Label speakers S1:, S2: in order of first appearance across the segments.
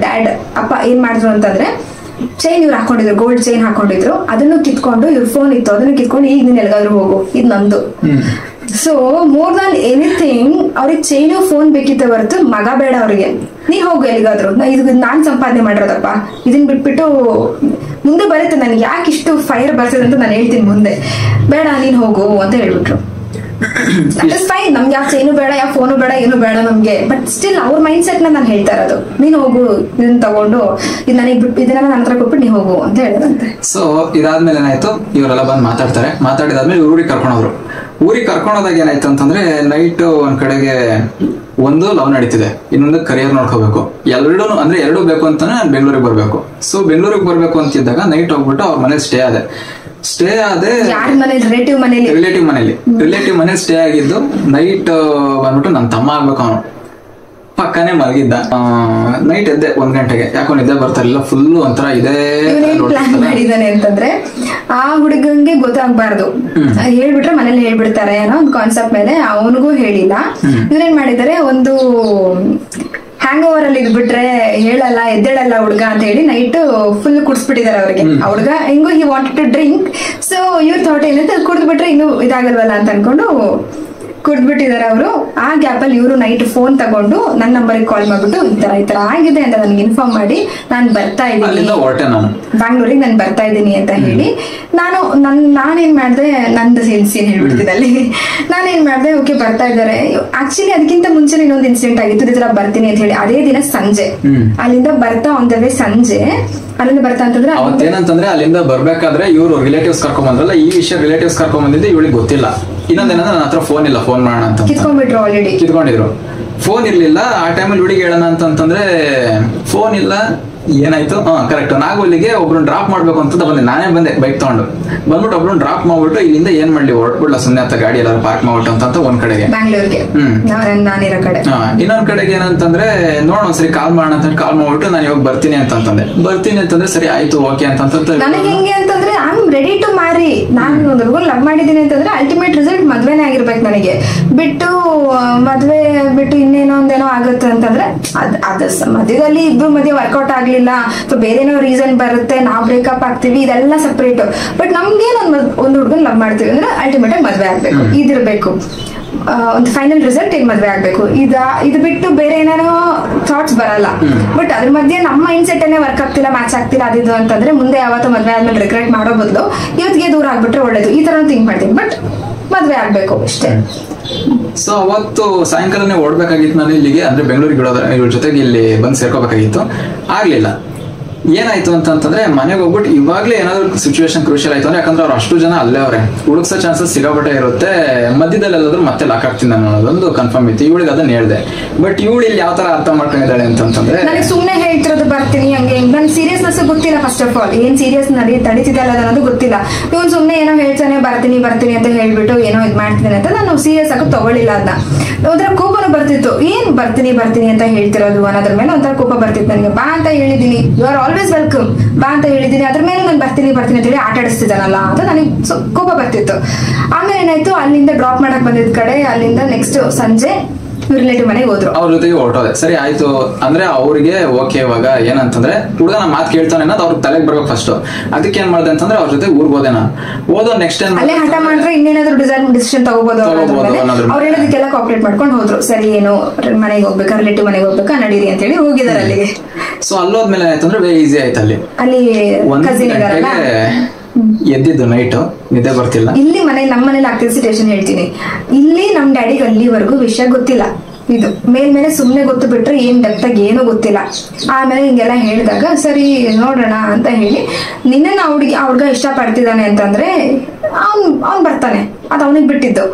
S1: Dad ಅಪ್ಪ ಏನ್ ಮಾಡಿದ್ರು ಅಂತಂದ್ರೆ, ಚೈನ್ ಇವ್ರು ಹಾಕೊಂಡಿದ್ರು, ಗೋಲ್ಡ್ ಚೈನ್ ಹಾಕೊಂಡಿದ್ರು, ಅದನ್ನು ಕಿತ್ಕೊಂಡು, ಇವ್ರ ಫೋನ್ ಇತ್ತು ಅದನ್ನು ಕಿತ್ಕೊಂಡು, ಈಗ ನೀನ್ ಎಲ್ಗಾದ್ರು ಹೋಗು, ಇದು ನಂದು. ಸೊ ಮೋರ್ ದನ್ ಎನಿಥಿಂಗ್ ಅವ್ರಿಗೆ ಚೈನು ಫೋನ್ ಬೇಕಿತ್ತ ಹೊರತು ಮಗ ಬೇಡ ಅವ್ರಿಗೆ. ನೀ ಹೋಗು ಎಲ್ಲಿಗಾದ್ರು, ಇದು ನಾನ್ ಸಂಪಾದನೆ ಮಾಡಿರೋದಪ್ಪ, ಇದನ್ ಬಿಟ್ಬಿಟ್ಟು ಮುಂದೆ ಬರುತ್ತೆ ನನ್ಗೆ ಯಾಕೆ ಇಷ್ಟು ಫೈರ್ ಬರ್ತದೆ ಅಂತ ನಾನು ಹೇಳ್ತೀನಿ ಮುಂದೆ, ಬೇಡ ನೀನ್ ಹೋಗು ಅಂತ ಹೇಳ್ಬಿಟ್ರು. ಫೈನ್, ನಮ್ಗೆ ಯಾವ ಚೈನು ಬೇಡ, ಯಾವ ಫೋನು ಬೇಡ, ಏನು ಬೇಡ ನಮ್ಗೆ. ಬಟ್ ಸ್ಟಿಲ್ ಅವ್ರ ಮೈಂಡ್ ಸೆಟ್ ನಾನು ಹೇಳ್ತಾ ಇರೋದು, ನೀನ್ ಹೋಗು ಇದನ್ನ ತಗೊಂಡು, ಇದು ನನಗೆ ಬಿಟ್ಟು ಇದನ್ನ ನಂತರ ಕೊಟ್ಬಿಟ್ಟು ನೀ ಹೋಗು ಅಂತ ಹೇಳಿದಂತೆ.
S2: ಸೊ ಇದಾದ್ಮೇಲೆ ಏನಾಯ್ತು, ಇವರೆಲ್ಲ ಬಂದು ಮಾತಾಡಿದಾದ್ಮೇಲೆ ಊರಿಗೆ ಕರ್ಕೊಂಡೋದ್ರು. ಊರಿಗೆ ಕರ್ಕೊಂಡೋದಾಗ ಏನಾಯ್ತು ಅಂತಂದ್ರೆ, ನೈಟ್ ಒಂದ್ ಕಡೆಗೆ ಒಂದು ಲವ್ ನಡೀತಿದೆ, ಇನ್ನೊಂದು ಕರಿಯರ್ ನೋಡ್ಕೋಬೇಕು, ಎರಡೂ ಬೇಕು ಅಂತಾನೆ ನಾನು ಬೆಂಗಳೂರಿಗೆ ಬರ್ಬೇಕು. ಸೊ ಬೆಂಗಳೂರಿಗೆ ಬರ್ಬೇಕು ಅಂತಿದ್ದಾಗ ನೈಟ್ ಹೋಗ್ಬಿಟ್ಟು ಅವ್ರ ಮನೇಲಿ ಸ್ಟೇ ಆದೆ. ರಿಲೇಟಿವ್ ಮನೇಲಿ ಸ್ಟೇ ಆಗಿದ್ದು. ನೈಟ್ ಬಂದ್ಬಿಟ್ಟು ನನ್ನ ತಮ್ಮ ಆಗ್ಬೇಕು, ಅವನು ಪಕ್ಕನೆ ಮಲಗಿದ್ದ. ನೈಟ್ ಎದ್ದೆ 1 ಗಂಟೆಗೆ, ಯಾಕೋ ನಿದ್ದೆ ಬರ್ತಾ ಇಲ್ಲ, ಫುಲ್ ಒಂಥರ ಇದೇ
S1: ಪ್ಲಾನ್ ಮಾಡಿದಾನೆ ಅಂತಂದ್ರೆ ಆ ಹುಡುಗಂಗೆ ಗೊತ್ತಾಗ್ಬಾರ್ದು, ಹೇಳ್ಬಿಟ್ರೆ ಮನೇಲಿ ಹೇಳ್ಬಿಡ್ತಾರೆ ಅನ್ನೋ ಒಂದು ಕಾನ್ಸೆಪ್ಟ್ ಮೇಲೆ ಅವನಿಗೂ ಹೇಳಿಲ್ಲ. ಇವ್ರೇನ್ ಮಾಡಿದಾರೆ, ಒಂದು ಹ್ಯಾಂಗ್ ಓವರ್ ಅಲ್ಲಿ ಇದ್ಬಿಟ್ರೆ ಹೇಳಲ್ಲ ಎದ್ದೇಳಲ್ಲ ಹುಡ್ಗ ಅಂತ ಹೇಳಿ ನೈಟ್ ಫುಲ್ ಕುಡಿಸ್ಬಿಟ್ಟಿದಾರೆ ಅವ್ರಿಗೆ. ಆ ಹುಡ್ಗ ಹೆಂಗೋ he wanted to drink, so ಇವ್ರ ಥಾಟ್ ಏನಂತ ಕುಡಿದ್ಬಿಟ್ರೆ ಇನ್ನೂ ಇದಾಗಲ್ವಲ್ಲ ಅಂತ ಅನ್ಕೊಂಡು ಕುಡ್ದ್ಬಿಟ್ಟಿದಾರೆ ಅವರು. ಆ ಗ್ಯಾಪ್ ಅಲ್ಲಿ ಇವರು ನೈಟ್ ಫೋನ್ ತಗೊಂಡು ನನ್ನ ನಂಬರ್ಗೆ ಕಾಲ್ ಮಾಡ್ಬಿಟ್ಟು ಈ ತರ ಆಗಿದೆ ಅಂತ ನನ್ಗೆ ಇನ್ಫಾರ್ಮ್ ಮಾಡಿ, ನಾನು ಬರ್ತಾ ಇದ್ದೀನಿ ಬ್ಯಾಂಗ್ಳೂರಿಗೆ, ನಾನು ಬರ್ತಾ ಇದ್ದೀನಿ ಅಂತ ಹೇಳಿ, ನಾನೇನ್ ಮಾಡಿದೆ, ನಂದು ಸೀನ್ ಹೇಳ್ಬಿಡ್ತಿದ್ದೆ ಅಲ್ಲಿ. ನಾನೇನ್ ಮಾಡಿದೆ, ಓಕೆ ಬರ್ತಾ ಇದ್ದಾರೆ. ಆಕ್ಚುಲಿ ಅದಕ್ಕಿಂತ ಮುಂಚೆ ಇನ್ನೊಂದು ಇನ್ಸಿಡೆಂಟ್ ಆಗಿತ್ತು, ಈ ತರ ಬರ್ತೀನಿ ಅಂತ ಹೇಳಿ. ಅದೇ ದಿನ ಸಂಜೆ ಅಲ್ಲಿಂದ ಬರ್ತಾ ಆನ್ ದ ವೇ, ಸಂಜೆ ಅಲ್ಲಿಂದ ಬರ್ತಾ ಅಂತಂದ್ರೆ
S2: ಅವತ್ತೇನಂತಂದ್ರೆ ಅಲ್ಲಿಂದ ಬರ್ಬೇಕಾದ್ರೆ ಇವರು ರಿಲೇಟಿವ್ಸ್ ಕರ್ಕೊಂಡ್ ಬಂದ್ರಲ್ಲ, ಈ ವಿಷಯ ರಿಲೇಟಿವ್ಸ್ ಕರ್ಕೊಂಡ್ ಬಂದಿದ್ದು ಇವಳಿಗೆ ಗೊತ್ತಿಲ್ಲ. ಇನ್ನೊಂದೇನಂದ್ರೆ ನನ್ನ ಹತ್ರ ಫೋನ್ ಇಲ್ಲ, ಫೋನ್ ಮಾಡೋಣ ಅಂತ
S1: ಕಿತ್ಕೊಂಡ್ಬಿಟ್ರು, ಆಲ್ರೆಡಿ ಕಿತ್ಕೊಂಡಿದ್ರು.
S2: ಫೋನ್ ಇರ್ಲಿಲ್ಲ ಆ ಟೈಮಲ್ಲಿ. ಹುಡುಗಿ ಹೇಳೋಣ ಅಂತಂದ್ರೆ ಫೋನ್ ಇಲ್ಲ, ಏನಾಯ್ತು, ಕರೆಕ್ಟ್, ನಾಗೋಲಿಗೆ ಒಬ್ರನ್ನ ಡ್ರಾಪ್ ಮಾಡ್ಬೇಕು ಅಂತ ಬಂದೆ. ನಾನೇ ಬಂದೆ ಬೈಕ್ ತಗೊಂಡು ಬಂದ್ಬಿಟ್ಟು ಒಬ್ರನ್ನ ಡ್ರಾಪ್ ಮಾಡ್ಬಿಟ್ಟು ಇಲ್ಲಿಂದ ಏನ್ ಮಾಡ್ಲಿ, ಹೊರಟ್ಬಿಡ್ಲ ಸುಮ್ಮನೆ ಅಂತ ಗಾಡಿ ಎಲ್ಲಾರು ಪಾರ್ಕ್ ಮಾಡ್ಬಿಟ್ಟು ಅಂತ ಒಂದ್ ಕಡೆಗೆ
S1: ಬ್ಯಾಂಗ್ಳೂರ್ಗೆ.
S2: ಇನ್ನೊಂದ್ ಕಡೆಗೆ ಏನಂತಂದ್ರೆ, ನೋಡೋಣ ಒಂದ್ಸರಿ ಕಾಲ್ ಮಾಡೋಣ ಅಂತ ಕಾಲ್ ಮಾಡ್ಬಿಟ್ಟು ನಾನು ಇವಾಗ ಬರ್ತೀನಿ ಅಂತಂದ್ರೆ ಸರಿ ಆಯ್ತು ಓಕೆ ಅಂತ.
S1: ನನಗೆ ಹೆಂಗೆ ಅಂತಂದ್ರೆ, I am ready to marry. ನಾನು ಒಂದು ಹುಡುಗ ಲವ್ ಮಾಡಿದೀನಿ ಅಂತಂದ್ರೆ ಅಲ್ಟಿಮೇಟ್ ರಿಸಲ್ಟ್ ಮದ್ವೆನೇ ಆಗಿರ್ಬೇಕು ನನಗೆ. ಮದ್ವೆ ಬಿಟ್ಟು ಇನ್ನೇನೋ ಒಂದೇನೋ ಆಗುತ್ತೆ ಅಂತಂದ್ರೆ ಅದ ಮಧ್ಯದಲ್ಲಿ ಇಬ್ರು ಮಧ್ಯೆ ವರ್ಕೌಟ್ ಆಗ್ಲಿಲ್ಲ ಅಥವಾ ಬೇರೆನೋ ರೀಸನ್ ಬರುತ್ತೆ, ನಾವು ಬ್ರೇಕಪ್ ಆಗ್ತೀವಿ, ಇದೆಲ್ಲ ಸಪ್ರೇಟ್. ಬಟ್ ನಮ್ಗೆ ಒಂದು ಹುಡುಗನ್ ಲವ್ ಮಾಡ್ತೀವಿ ಅಂದ್ರೆ ಅಲ್ಟಿಮೇಟ್ ಆಗಿ ಮದ್ವೆ ಆಗ್ಬೇಕು, ಇದಿರ್ಬೇಕು, ಒಂದು ಫೈನಲ್ ರಿಸಲ್ಟ್ ಏನ್ ಮದ್ವೆ ಆಗ್ಬೇಕು. ಇದು ಬಿಟ್ಟು ಬೇರೆ ಏನೇನೋ ಥಾಟ್ಸ್ ಬರಲ್ಲ. ಬಟ್ ಅದ್ರ ಮಧ್ಯೆ ನಮ್ಮ ಮೈಂಡ್ ಸೆಟ್ ಅನ್ನೇ ವರ್ಕ್ ಆಗ್ತಿಲ್ಲ, ಮ್ಯಾಚ್ ಆಗ್ತಿಲ್ಲ ಅದಿದ್ದು ಅಂತಂದ್ರೆ ಮುಂದೆ ಯಾವತ್ತೂ ಮದ್ವೆ ಆದ್ಮೇಲೆ ರಿಗ್ರೆಟ್ ಮಾಡೋ ಬದಲು ಇವತ್ತಿಗೆ ದೂರ ಆಗ್ಬಿಟ್ರೆ ಒಳ್ಳೇದು, ಈ ತರ ಥಿಂಕ್ ಮಾಡ್ತೀನಿ. ಬಟ್ ಮದ್ವೆ ಆಗ್ಬೇಕು ಅಷ್ಟೇ.
S2: ಸೊ ಅವತ್ತು ಸಾಯಂಕಾಲನೇ ಓಡ್ಬೇಕಾಗಿತ್ತು ನಾನು ಇಲ್ಲಿಗೆ, ಅಂದ್ರೆ ಬೆಂಗಳೂರಿಗೆ ಇವ್ರ ಜೊತೆಗೆ ಇಲ್ಲಿ ಬಂದು ಸೇರ್ಕೋಬೇಕಾಗಿತ್ತು, ಆಗ್ಲಿಲ್ಲ. ಏನಾಯ್ತು ಅಂತಂದ್ರೆ ಮನೆಗೆ ಹೋಗ್ಬಿಟ್ಟು ಇವಾಗ್ಲೇ ಏನಾದ್ರು ಸಿಚುವೇಶನ್ ಕ್ರೂಷಿಯಲ್ ಆಯ್ತು ಅಂದ್ರೆ, ಯಾಕಂದ್ರೆ ಅವ್ರು ಅಷ್ಟು ಜನ ಅಲ್ಲೇ ಅವ್ರೆ, ಹುಡುಕ್ಸೋ ಚಾನ್ಸಸ್ ಸಿಗಾಬಟ್ಟೆ ಇರುತ್ತೆ, ಮಧ್ಯದಲ್ಲಿ ಎಲ್ಲಾದ್ರೂ ಮತ್ತೆ ಲಾಕ್ ಆಗ್ತೀನಿ ಅನ್ನೋದೊಂದು ಕನ್ಫರ್ಮ್ ಇತ್ತು. ಇವಳಿಗೆ ಅದನ್ನ ಹೇಳ್ದೆ. ಬಟ್ ಇವಳು ಇಲ್ಲಿ ಯಾವ ತರ ಅರ್ಥ ಮಾಡ್ಕೊಂಡಿದ್ದಾಳೆ ಅಂತಂದ್ರೆ,
S1: ನನಗೆ ಸುಮ್ಮನೆ ಹೇಳ್ತಿರೋದು ಬರ್ತೀನಿ ಹಂಗೆ, ನನ್ ಸೀರಿಯಸ್ನೆಸ್ ಗೊತ್ತಿಲ್ಲ. ಫಸ್ಟ್ ಆಫ್ ಆಲ್ ಏನ್ ಸೀರಿಯಸ್ ತಡೀತಿದ್ದಲ್ಲ ಅನ್ನೋದು ಗೊತ್ತಿಲ್ಲ. ಇವನು ಸುಮ್ಮನೆ ಏನೋ ಹೇಳ್ತಾನೆ ಬರ್ತೀನಿ ಅಂತ ಹೇಳ್ಬಿಟ್ಟು ಏನೋ ಇದು ಮಾಡ್ತೀನಿ ಅಂತ ನಾನು ಸೀರಿಯಸ್ ಆಗಿ ತಗೊಳ್ಳಿಲ್ಲ. ಅದನ್ನ ಒಂಥರ ಕೋಪನೂ ಬರ್ತಿತ್ತು, ಏನ್ ಬರ್ತೀನಿ ಅಂತ ಹೇಳ್ತಿರೋದು ಅನ್ನೋದ್ರ ಮೇಲೆ ಒಂಥರ ಕೋಪ ಬರ್ತಿತ್ತು ನನಗೆ. ಬಾ ಅಂತ ಹೇಳಿದೀನಿ, ಯು ಆರ್ ಆಲ್ವೇಸ್ ವೆಲ್ಕಮ್, ಬಾ ಅಂತ ಹೇಳಿದೀನಿ, ಅದ್ರ ಮೇಲೆ ನಾನು ಬರ್ತೀನಿ ಅಂತ ಹೇಳಿ ಆಟ ಆಡಿಸ್ತಿದ್ದಾನಲ್ಲ ಅಂತ ನನಗೆ ಕೋಪ ಬರ್ತಿತ್ತು. ಆಮೇಲೆ ಏನಾಯ್ತು, ಅಲ್ಲಿಂದ ಡ್ರಾಪ್ ಮಾಡಕ್ ಬಂದಿದ್ ಕಡೆ ಅಲ್ಲಿಂದ ನೆಕ್ಸ್ಟ್ ಸಂಜೆ ರಿಲೇಟಿವ್ ಮನೆಗೆ ಹೋದ್ರು,
S2: ಅವ್ರ ಜೊತೆಗೆ ಹೊರಟೋದೆ. ಸರಿ ಆಯ್ತು ಅಂದ್ರೆ ಅವ್ರಿಗೆ ಓಕೆ. ಇವಾಗ ಏನಂತಂದ್ರೆ ಹುಡುಗ ನಾ ಮಾತು ಕೇಳ್ತಾನೆ ಅನ್ನೋದು ಅವ್ರಿಗೆ ತಲೆಗೆ ಬರ್ಬೇಕು ಫಸ್ಟ್. ಅದಕ್ಕೆ ಏನ್ ಮಾಡಿದೆ ಅಂತಂದ್ರೆ ಅವ್ರ ಜೊತೆ ಊರ್ಗ್ ಹೋದೆ ನಾನು. ಓದೋ ನೆಕ್ಸ್ಟ್ ಟೈಮ್
S1: ಅಲ್ಲೇ ಹಠ ಮಾಡಿದ್ರೆ ಇನ್ನೇನಾದ್ರು ಡಿಸಿಷನ್ ತಗೋಬಹುದು. ಅವ್ರು ಹೇಳೋದಕ್ಕೆಲ್ಲ ಕಾಪರೇಟ್ ಮಾಡ್ಕೊಂಡು ಹೋದ್ರು. ಸರಿ ಏನು ಮನೆಗೆ ಹೋಗ್ಬೇಕಾ, ರಿಲೇಟಿವ್ ಮನೆಗೆ ಹೋಗ್ಬೇಕಾ, ನಡೀರಿ ಅಂತ ಹೇಳಿ ಹೋಗಿದಾರೆ ಅಲ್ಲಿಗೆ.
S2: ಸೊ ಅಲ್ಲೋದ್ಮೇಲೆ ಆಯ್ತಂದ್ರೆ ವೆರಿ ಈಸಿ ಆಯ್ತು. ಅಲ್ಲಿ
S1: ಕಸಿನ್ ಇದಾರಲ್ಲ,
S2: ಎದ್ದಿದ್ದು ನೈಟ್ ನಿದ್ದೆ ಬರ್ತಿಲ್ಲ.
S1: ಇಲ್ಲಿ ನಮ್ಮ ಮನೇಲಿ ಆಗ್ತಿದ್ದ ಸಿಚುವೇಶನ್ ಹೇಳ್ತೀನಿ. ಇಲ್ಲಿ ನಮ್ ಡ್ಯಾಡಿಗೆ ಅಲ್ಲಿವರೆಗೂ ವಿಷಯ ಗೊತ್ತಿಲ್ಲ, ಇದು ಮೇಲ್ಮೇಲೆ ಸುಮ್ನೆ ಗೊತ್ತು ಬಿಟ್ರೆ ಏನ್ ಡೆಪ್ತ್ ಆಗಿ ಏನೂ ಗೊತ್ತಿಲ್ಲ. ಆಮೇಲೆ ಹಿಂಗೆಲ್ಲ ಹೇಳಿದಾಗ ಸರಿ ನೋಡೋಣ ಅಂತ ಹೇಳಿ, ನಿನ್ನ ಅವ್ರಿಗ ಇಷ್ಟ ಪಡ್ತಿದ್ದಾನೆ ಅಂತಂದ್ರೆ ಅವ್ನ್ ಬರ್ತಾನೆ, ಅದು ಅವನಿಗೆ ಬಿಟ್ಟಿದ್ದು.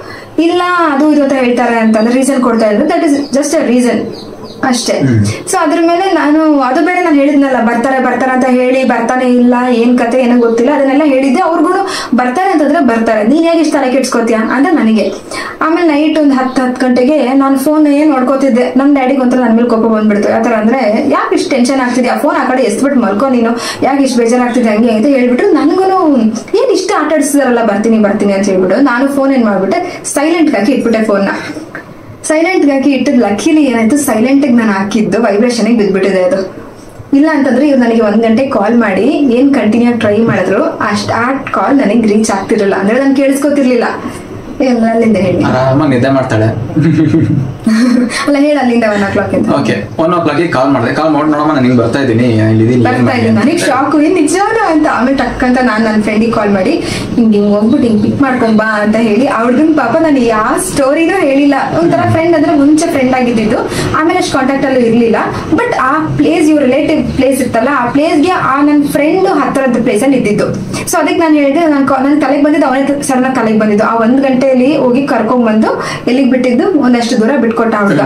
S1: ಇಲ್ಲ ಅದು ಇದು ಅಂತ ಹೇಳ್ತಾರೆ ಅಂತಂದ್ರೆ ರೀಸನ್ ಕೊಡ್ತಾ ಇದ್ರು, that is just a reason ಅಷ್ಟೇ. ಸೊ ಅದ್ರ ಮೇಲೆ ನಾನು ಅದು ಬೇರೆ ನಾನು ಹೇಳಿದ್ನಲ್ಲ, ಬರ್ತಾರೆ ಅಂತ ಹೇಳಿ ಬರ್ತಾನೆ ಇಲ್ಲ, ಏನ್ ಕತೆ ಏನೋ ಗೊತ್ತಿಲ್ಲ, ಅದನ್ನೆಲ್ಲ ಹೇಳಿದ್ದೆ. ಅವ್ರಿಗೂ ಬರ್ತಾರೆ ಅಂತಂದ್ರೆ ಬರ್ತಾರೆ, ನೀನ್ ಹೇಗೆ ಇಷ್ಟ ತಲೆ ಕೆಡ್ಸ್ಕೊತೀಯ ಅಂತ ನನಗೆ. ಆಮೇಲೆ ನೈಟ್ ಒಂದು 10 ಗಂಟೆಗೆ ನಾನು ಫೋನ್ ನೋಡ್ಕೋತಿದ್ದೆ. ನಮ್ ಡ್ಯಾಡಿಗೆ ಒಂಥರ ನನ್ ಮೇಲೆ ಕೋಪ ಬಂದ್ಬಿಡ್ತು. ಯಾತರ ಅಂದ್ರೆ, ಯಾಕೆ ಇಷ್ಟು ಟೆನ್ಷನ್ ಆಗ್ತಿದ್ಯಾ, ಫೋನ್ ಆ ಕಡೆ ಎಸ್ಬಿಟ್ಟು ಮಲ್ಕೊ ನೀನು, ಯಾಕೆ ಇಷ್ಟು ಬೇಜಾರಾಗ್ತಿದೆ ಹಂಗೆ ಅಂತ ಹೇಳ್ಬಿಟ್ಟು ನನ್ಗೂ ಏನ್ ಇಷ್ಟ ಆಟ ಆಡಿಸಿದಾರಲ್ಲ ಬರ್ತೀನಿ ಅಂತ ಹೇಳ್ಬಿಟ್ಟು ನಾನು ಫೋನ್ ಏನ್ ಮಾಡ್ಬಿಟ್ಟೆ, ಸೈಲೆಂಟ್ ಹಾಕಿ ಇಟ್ಬಿಟ್ಟೆ. ಫೋನ್ನ ಸೈಲೆಂಟ್ ಗಾಗಿ ಇಟ್ಟಿದ್ ಲಕ್ಕಿಲಿ ಏನಾಯ್ತು, ಸೈಲೆಂಟ್ ನಾನು ಹಾಕಿದ್ದು ವೈಬ್ರೇಷನ್ ಬಿದ್ಬಿಟ್ಟಿದೆ ಅದು. ಇಲ್ಲ ಅಂತಂದ್ರೆ ಇವ್ರು ನನಗೆ 1 ಗಂಟೆಗೆ ಕಾಲ್ ಮಾಡಿ ಏನ್ ಕಂಟಿನ್ಯೂ ಆಗಿ ಟ್ರೈ ಮಾಡಿದ್ರು ಆ ಕಾಲ್ ನನಗೆ ರೀಚ್ ಆಗ್ತಿರ್ಲಿಲ್ಲ, ಅಂದ್ರೆ ನಾನು ಕೇಳಿಸ್ಕೊತಿರ್ಲಿಲ್ಲ. ಎಲ್ಲ ಅಲ್ಲಿಂದ ಹೇಳಿ,
S2: ಆರಾಮಾಗಿ ನಿದ್ದೆ ಮಾಡ್ತಾಳೆ.
S1: ಅಲ್ಲ ಹೇಳ ಅಲ್ಲಿಂದ 1 o'clock ಅಂತ.
S2: ಓಕೆ 1 o'clock ಕಾಲ್ ಮಾಡಿದೆ. ಕಾಲ್ ಮಾಡಿ ನೋಡಮ್ಮ ನಾನು ಹಿಂಗ್ ಬರ್ತಾ ಇದ್ದೀನಿ,
S1: ಬರ್ತಾ ಇದ್ದೀನಿ, ನನಗೆ ಶಾಕ್ ನಿಜವಾಗ್ಲೂ ಅಂತ. ಆಮೇಲೆ ಟಕ್ ಅಂತ ನಾನು ನನ್ನ ಫ್ರೆಂಡಿಗೆ ಕಾಲ್ ಮಾಡಿ ಹಿಂಗ್ ಹೋಗ್ಬಿಟ್ಟು ಹಿಂಗ್ ಪಿಕ್ ಮಾಡ್ಕೊಂಬಾ ಅಂತ ಹೇಳಿ, ಅವ್ಳಿಗೆ ಪಾಪ ನಾನು ಯಾವ ಸ್ಟೋರಿನೂ ಹೇಳಿಲ್ಲ. ಒಂಥರ ಫ್ರೆಂಡ್ ಅಂದ್ರೆ ಮುಂಚೆ ಫ್ರೆಂಡ್ ಆಗಿದ್ದು, ಆಮೇಲೆ ಅಷ್ಟು ಕಾಂಟ್ಯಾಕ್ಟ್ ಅಲ್ಲೂ ಇರ್ಲಿಲ್ಲ. ಬಟ್ ಆ ಪ್ಲೇಸ್ ಇವ್ರ ರಿಲೇಟಿವ್ ಪ್ಲೇಸ್ ಇರ್ತಲ್ಲ, ಆ ಪ್ಲೇಸ್ಗೆ ಆ ನನ್ನ ಫ್ರೆಂಡ್ ಹತ್ತಿರದ ಪ್ಲೇಸ್ ಅಲ್ಲಿ ಇದ್ದಿದ್ದು. ಸೊ ಅದಕ್ಕೆ ನಾನು ಹೇಳಿದೆ, ನನ್ ತಲೆಗೆ ಬಂದಿದ್ದು ಅವನೇ ಸಡನ್ ತಲೆಗೆ ಬಂದಿದ್ದು. ಆ 1 ಗಂಟೆಯಲ್ಲಿ ಹೋಗಿ ಕರ್ಕೊಂಡ್ ಬಂದು ಎಲ್ಲಿಗೆ ಬಿಟ್ಟಿದ್ದು, ಒಂದಷ್ಟು ದೂರ ಬಿಟ್ಕೊಟ್ಟ ಹುಡುಗ.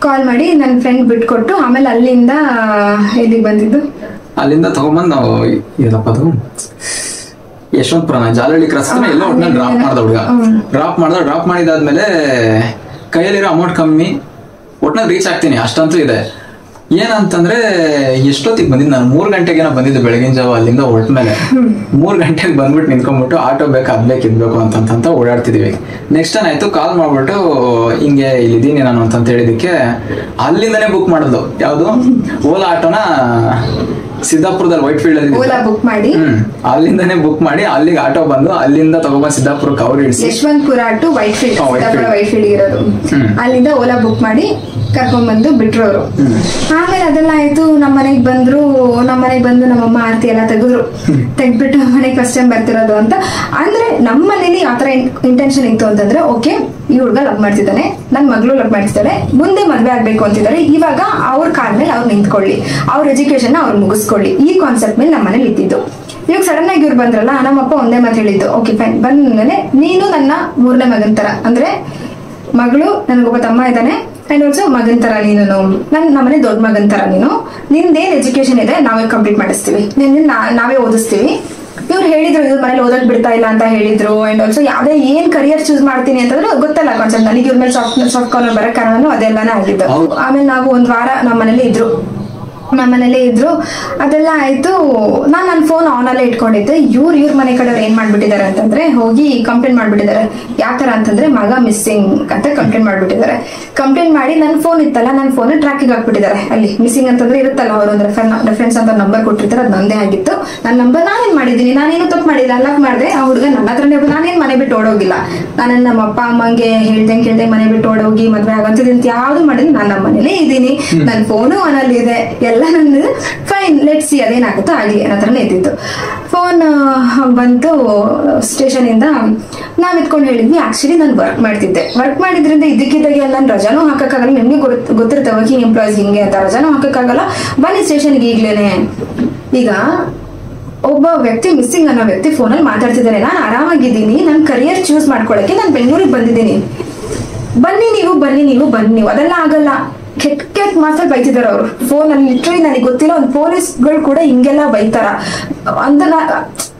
S1: ಕಾಲ್ ಮಾಡಿ ನನ್ನ ಫ್ರೆಂಡ್ ಬಿಟ್ಕೊಟ್ಟು ಆಮೇಲೆ ಅಲ್ಲಿಂದ ಎಲ್ಲಿಗೆ ಬಂದಿದ್ದು,
S2: ಅಲ್ಲಿಂದ ತಗೊಂಡ್ಬಂದು ನಾವು ಏನಪ್ಪ ಅದು ಯಶವಂತಪುರ ಜಾಲಹಳ್ಳಿ ಕ್ರಾಸ್ ಎಲ್ಲ ಒಟ್ಟಿನಲ್ಲಿ ಡ್ರಾಪ್ ಮಾಡ್ದ ಹುಡುಗ. ಡ್ರಾಪ್ ಮಾಡಿದಾದ್ಮೇಲೆ ಕೈಯಲ್ಲಿರೋ ಅಮೌಂಟ್ ಕಮ್ಮಿ, ಒಟ್ಟಿನಲ್ಲಿ ರೀಚ್ ಆಗ್ತೀನಿ ಅಷ್ಟಂತೂ ಇದೆ. ಏನಂತಂದ್ರೆ ಎಷ್ಟೊತ್ತಿಗೆ ಬಂದಿದ್ದು ನಾನು 3 ಗಂಟೆಗೇನೋ ಬಂದಿದ್ದು ಬೆಳಗಿನ ಜಾವ. ಅಲ್ಲಿಂದ ಹೊರಟ್ಮೇಲೆ 3 ಗಂಟೆಗೆ ಬಂದ್ಬಿಟ್ಟು ನಿಂತ್ಕೊಂಡ್ಬಿಟ್ಟು ಆಟೋ ಬೇಕು ಅದ್ ಬೇಕು ಇದ್ಬೇಕು ಅಂತ ಓಡಾಡ್ತಿದೀವಿ. ನೆಕ್ಸ್ಟ್ ಏನಾಯ್ತು, ಕಾಲ್ ಮಾಡ್ಬಿಟ್ಟು ಹಿಂಗೆ ಇಲ್ಲಿದ್ದೀನಿ ನಾನು ಅಂತ ಹೇಳಿದಕ್ಕೆ ಅಲ್ಲಿಂದನೇ ಬುಕ್ ಮಾಡೋದು. ಯಾವ್ದು ಓಲಾ ಆಟೋನ ಸಿದ್ದಾಪುರದಲ್ಲಿ ವೈಟ್ ಫೀಲ್ಡ್ ಅಲ್ಲಿ
S1: ಬುಕ್ ಮಾಡಿ
S2: ಅಲ್ಲಿಂದಾನೇ ಬುಕ್ ಮಾಡಿ ಅಲ್ಲಿಗೆ ಆಟೋ ಬಂದು ಅಲ್ಲಿಂದ ತಗೊಬಂದ್ ಸಿದ್ದಾಪುರಕ್ಕೆ ಅವ್ರು ಇಳಿಸಿ
S1: ಯಶವಂತಪುರ ಟು ವೈಟ್ ಫೀಲ್ಡ್ ಇರೋದು. ಅಲ್ಲಿಂದ ಓಲಾ ಬುಕ್ ಮಾಡಿ ಕರ್ಕೊಂಡ್ ಬಂದು ಬಿಟ್ರು ಅವರು. ಆಮೇಲೆ ಅದೆಲ್ಲ ಆಯ್ತು, ನಮ್ಮ ಮನೆಗ್ ಬಂದು ನಮ್ಮಮ್ಮ ಆರತಿ ಎಲ್ಲ ತೆಗ್ದ್ಬಿಟ್ಟು ಮನೆಗೆ ಫಸ್ಟ್ ಟೈಮ್ ಬರ್ತಿರೋದು ಅಂತ. ಅಂದ್ರೆ ನಮ್ಮ ಮನೇಲಿ ಆತರ ಇಂಟೆನ್ಷನ್ ಇತ್ತು ಅಂತಂದ್ರೆ, ಓಕೆ ಈ ಹುಡುಗ ಲವ್ ಮಾಡ್ತಿದ್ದಾನೆ, ನನ್ ಮಗಳು ಲವ್ ಮಾಡ್ತಿದ್ದಾಳೆ, ಮುಂದೆ ಮದ್ವೆ ಆಗ್ಬೇಕು ಅಂತಿದ್ದಾರೆ, ಇವಾಗ ಅವ್ರ ಕಾಲ್ ಮೇಲೆ ಅವ್ರು ನಿಂತ್ಕೊಳ್ಳಿ, ಅವ್ರ ಎಜುಕೇಶನ್ ಅವ್ರು ಮುಗಿಸ್ಕೊಳ್ಳಿ, ಈ ಕಾನ್ಸೆಪ್ಟ್ ಮೇಲೆ ನಮ್ಮ ಮನೇಲಿ ಇದ್ದಿದ್ದು. ಇವಾಗ ಸಡನ್ ಆಗಿ ಇವ್ರು ಬಂದ್ರಲ್ಲ, ನಮ್ಮಪ್ಪ ಒಂದೇ ಮಾತು ಹೇಳಿದ್ದು, ಓಕೆ ಫೈನ್ ಬಂದ್ಮೇಲೆ ನೀನು ನನ್ನ 3ನೇ ಮಗನ್ ತರ, ಅಂದ್ರೆ ಮಗಳು ನನಗೊಬ್ಬ ತಮ್ಮ ಇದ್ದಾನೆ ಅಂಡ್ ಆಲ್ಸೋ ಮಗನ್ ತರ ನೀನು, ನಮ್ಮನೆ ದೊಡ್ಡ ಮಗನ್ ತರ ನೀನು, ನಿಂದೇನ್ ಎಜುಕೇಶನ್ ಇದೆ ನಾವೇ ಕಂಪ್ಲೀಟ್ ಮಾಡಿಸ್ತೀವಿ, ನಾವೇ ಓದಿಸ್ತೀವಿ. ಇವ್ರು ಹೇಳಿದ್ರು ಇವ್ರ ಮನೇಲಿ ಓದಕ್ ಬಿಡ್ತಾ ಇಲ್ಲ ಅಂತ ಹೇಳಿದ್ರು. ಅಂಡ್ ಆಲ್ಸೋ ಯಾವ್ದೇ ಏನ್ ಕರಿಯರ್ ಚೂಸ್ ಮಾಡ್ತೀನಿ ಅಂತಂದ್ರೆ ಗೊತ್ತಲ್ಲ ಕಾನ್ಸೆಪ್ಟ್. ನನಗೆ ಇವ್ರ ಮೇಲೆ ಸಾಫ್ಟ್ ಕಾರ್ನರ್ ಬರೋ ಕಾರಣನೂ ಅದೆಲ್ಲಾನೇ ಆಗಿದ್ದು. ಆಮೇಲೆ ನಾವು 1 ವಾರ ನಮ್ಮ ಮನೇಲಿ ಇದ್ರು. ಅದೆಲ್ಲ ಆಯ್ತು. ನಾನು ನನ್ನ ಫೋನ್ ಆನ್ ಅಲ್ಲೇ ಇಟ್ಕೊಂಡಿದ್ದೆ. ಇವ್ರ ಮನೆ ಕಡೆಯವ್ರು ಏನ್ ಮಾಡ್ಬಿಟ್ಟಿದ್ದಾರೆ ಅಂತಂದ್ರೆ, ಹೋಗಿ ಕಂಪ್ಲೇಂಟ್ ಮಾಡ್ಬಿಟ್ಟಿದ್ದಾರೆ. ಯಾತರ ಅಂತಂದ್ರೆ ಮಗ ಮಿಸ್ಸಿಂಗ್ ಅಂತ ಕಂಪ್ಲೇಂಟ್ ಮಾಡ್ಬಿಟ್ಟಿದ್ದಾರೆ. ಕಂಪ್ಲೇಂಟ್ ಮಾಡಿ ನನ್ನ ಫೋನ್ ಇತ್ತಲ್ಲ, ನನ್ನ ಫೋನ್ ಟ್ರ್ಯಾಕಿಂಗ್ ಹಾಕ್ಬಿಟ್ಟಿದ್ದಾರೆ. ಅಲ್ಲಿ ಮಿಸ್ಸಿಂಗ್ ಅಂತಂದ್ರೆ ಇರುತ್ತಲ್ಲ, ಅವ್ರ ಒಂದು ರೆಫರೆನ್ಸ್ ಅಂತ ನಂಬರ್ ಕೊಟ್ಟಿರ್ತಾರೆ, ಅದು ನಂದೇ ಆಗಿತ್ತು. ನನ್ನ ನಂಬರ್ ನಾನೇನ್ ಮಾಡಿದೀನಿ, ನಾನೇನು ತಪ್ಪು ಮಾಡಿಲ್ಲ, ಅನ್ಲಾಕ್ ಮಾಡಿದೆ. ಆ ಹುಡುಗ ನನ್ನ ಹತ್ರನೇ, ನಾನೇನ್ ಮನೆ ಬಿಟ್ಟು ಓಡೋಗಿಲ್ಲ. ನಾನು ನಮ್ಮ ಅಪ್ಪ ಅಮ್ಮಂಗೆ ಹೇಳ್ದಂಗೆ ಮನೆ ಬಿಟ್ಟು ಓಡೋಗಿ ಮದ್ವೆ ಆಗಂತದಂತ ಯಾವ್ದು ಮಾಡಿದ್ರೆ ನಾನು ನಮ್ಮ ಮನೇಲೇ ಇದ್ದೀನಿ, ನನ್ನ ಫೋನು ಮನೇಲಿ ಇದೆ, ಎಲ್ಲ ನಂದು ಫೈನ್, ಲೆಟ್ಸ್ ಸಿ ಅದೇನಾಗುತ್ತೋ ಆಗ್ಲಿ ಅನ್ನೋ ಥರನೇ ಇದ್ದಿದ್ದು. ಫೋನ್ ಬಂತು ಸ್ಟೇಷನ್ ಇಂದ. ನಾವ್ ಎತ್ಕೊಂಡು ಹೇಳಿದ್ವಿ, ಆಕ್ಚುಲಿ ನಾನು ವರ್ಕ್ ಮಾಡಿದ್ರಿಂದ ಇದಕ್ಕಿದ್ದಾಗೆ ನಾನು ರಜಾನೂ ಹಾಕಕ್ಕಾಗಲ್ಲ, ನಿಮ್ಗೆ ಗೊತ್ತಿರುತ್ತೆ ವರ್ಕಿಂಗ್ ಎಂಪ್ಲಾಯೀಸ್ ಹಿಂಗೆ ಅಂತ, ರಜಾನೂ ಹಾಕಕ್ಕಾಗಲ್ಲ, ಬನ್ನಿ ಸ್ಟೇಷನ್ಗೆ ಈಗ್ಲೇನೆ. ಈಗ ಒಬ್ಬ ವ್ಯಕ್ತಿ ಮಿಸ್ಸಿಂಗ್ ಅನ್ನೋ ವ್ಯಕ್ತಿ ಫೋನಲ್ಲಿ ಮಾತಾಡ್ತಿದ್ದಾರೆ, ನಾನು ಆರಾಮಾಗಿದ್ದೀನಿ, ನನ್ನ ಕರಿಯರ್ ಚೂಸ್ ಮಾಡ್ಕೊಳಕ್ಕೆ ನಾನು ಬೆಂಗಳೂರಿಗೆ ಬಂದಿದ್ದೀನಿ, ಬನ್ನಿ ನೀವು ಅದೆಲ್ಲ ಆಗಲ್ಲ. ಕೆಟ್ಟ ಮಾತ್ರ ಬೈತಿದಾರ ಅವ್ರು ಫೋನ್ ಅಲ್ಲಿ. ಲಿಟ್ರಲಿ ನನಗೆ ಗೊತ್ತಿಲ್ಲ, ಒಂದು ಪೊಲೀಸ್ಗಳು ಕೂಡ ಹಿಂಗೆಲ್ಲ ಬೈತಾರ ಅಂತ.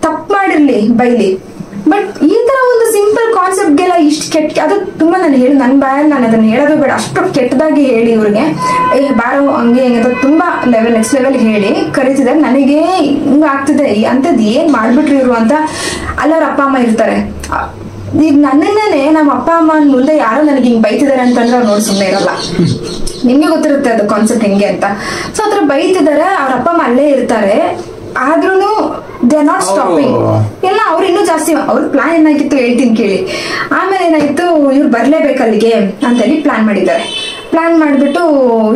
S1: ತಪ್ಪು ಮಾಡಿರ್ಲಿ ಬೈಲಿ, ಬಟ್ ಈ ತರ ಒಂದು ಸಿಂಪಲ್ ಕಾನ್ಸೆಪ್ಟ್ಗೆಲ್ಲ ಇಷ್ಟು ಕೆಟ್ಟ, ಅದು ತುಂಬಾ ನಾನು ಹೇಳಿ ನನ್ನ ಬಾಯಲ್ಲಿ ನಾನು ಅದನ್ನ ಹೇಳೋದು ಬೇಡ, ಅಷ್ಟು ಕೆಟ್ಟದಾಗಿ ಹೇಳಿ ಇವ್ರಿಗೆ ಬಾರೋ ಹಂಗೆ ಅಂತ ತುಂಬಾ ನೆಕ್ಸ್ಟ್ ಲೆವೆಲ್ ಹೇಳಿ ಕರೀತಿದ್ದಾರೆ. ನನಗೆ ಹಿಂಗ ಆಗ್ತಿದೆ, ಅಂತದ್ ಏನ್ ಮಾಡ್ಬಿಟ್ರಿ ಇವ್ರು ಅಂತ. ಅಲ್ಲವ್ರ ಅಪ್ಪ ಅಮ್ಮ ಇರ್ತಾರೆ. ಈಗ ನನ್ನನ್ನೇ ನಮ್ಮ ಅಪ್ಪ ಅಮ್ಮ ಮುಂದೆ ಯಾರೋ ನನಗೆ ಹಿಂಗ್ ಬೈತಿದ್ದಾರೆ ಅಂತಂದ್ರೆ ಅವ್ರು ನೋಡಿ ಸುಮ್ಮನೆ ಇರಲ್ಲ. ನಿಮ್ಗೆ ಗೊತ್ತಿರುತ್ತೆ ಅದು ಕಾನ್ಸೆಪ್ಟ್ ಹೆಂಗೆ ಅಂತ. ಸೊ ಅದ್ರ ಬೈತಿದ್ದಾರೆ, ಅವ್ರ ಅಪ್ಪ ಅಮ್ಮ ಅಲ್ಲೇ ಇರ್ತಾರೆ, ಆದ್ರೂನು ದೇ ಆರ್ ನಾಟ್ ಸ್ಟಾಪಿಂಗ್. ಎಲ್ಲ ಅವ್ರು ಇನ್ನೂ ಜಾಸ್ತಿ, ಅವ್ರ ಪ್ಲಾನ್ ಏನಾಗಿತ್ತು ಹೇಳ್ತೀನಿ ಕೇಳಿ. ಆಮೇಲೆ ಏನಾಯ್ತು, ಇವ್ರು ಬರ್ಲೇಬೇಕು ಅಲ್ಲಿಗೆ ಅಂತೇಳಿ ಪ್ಲಾನ್ ಮಾಡಿದ್ದಾರೆ. ಪ್ಲಾನ್ ಮಾಡ್ಬಿಟ್ಟು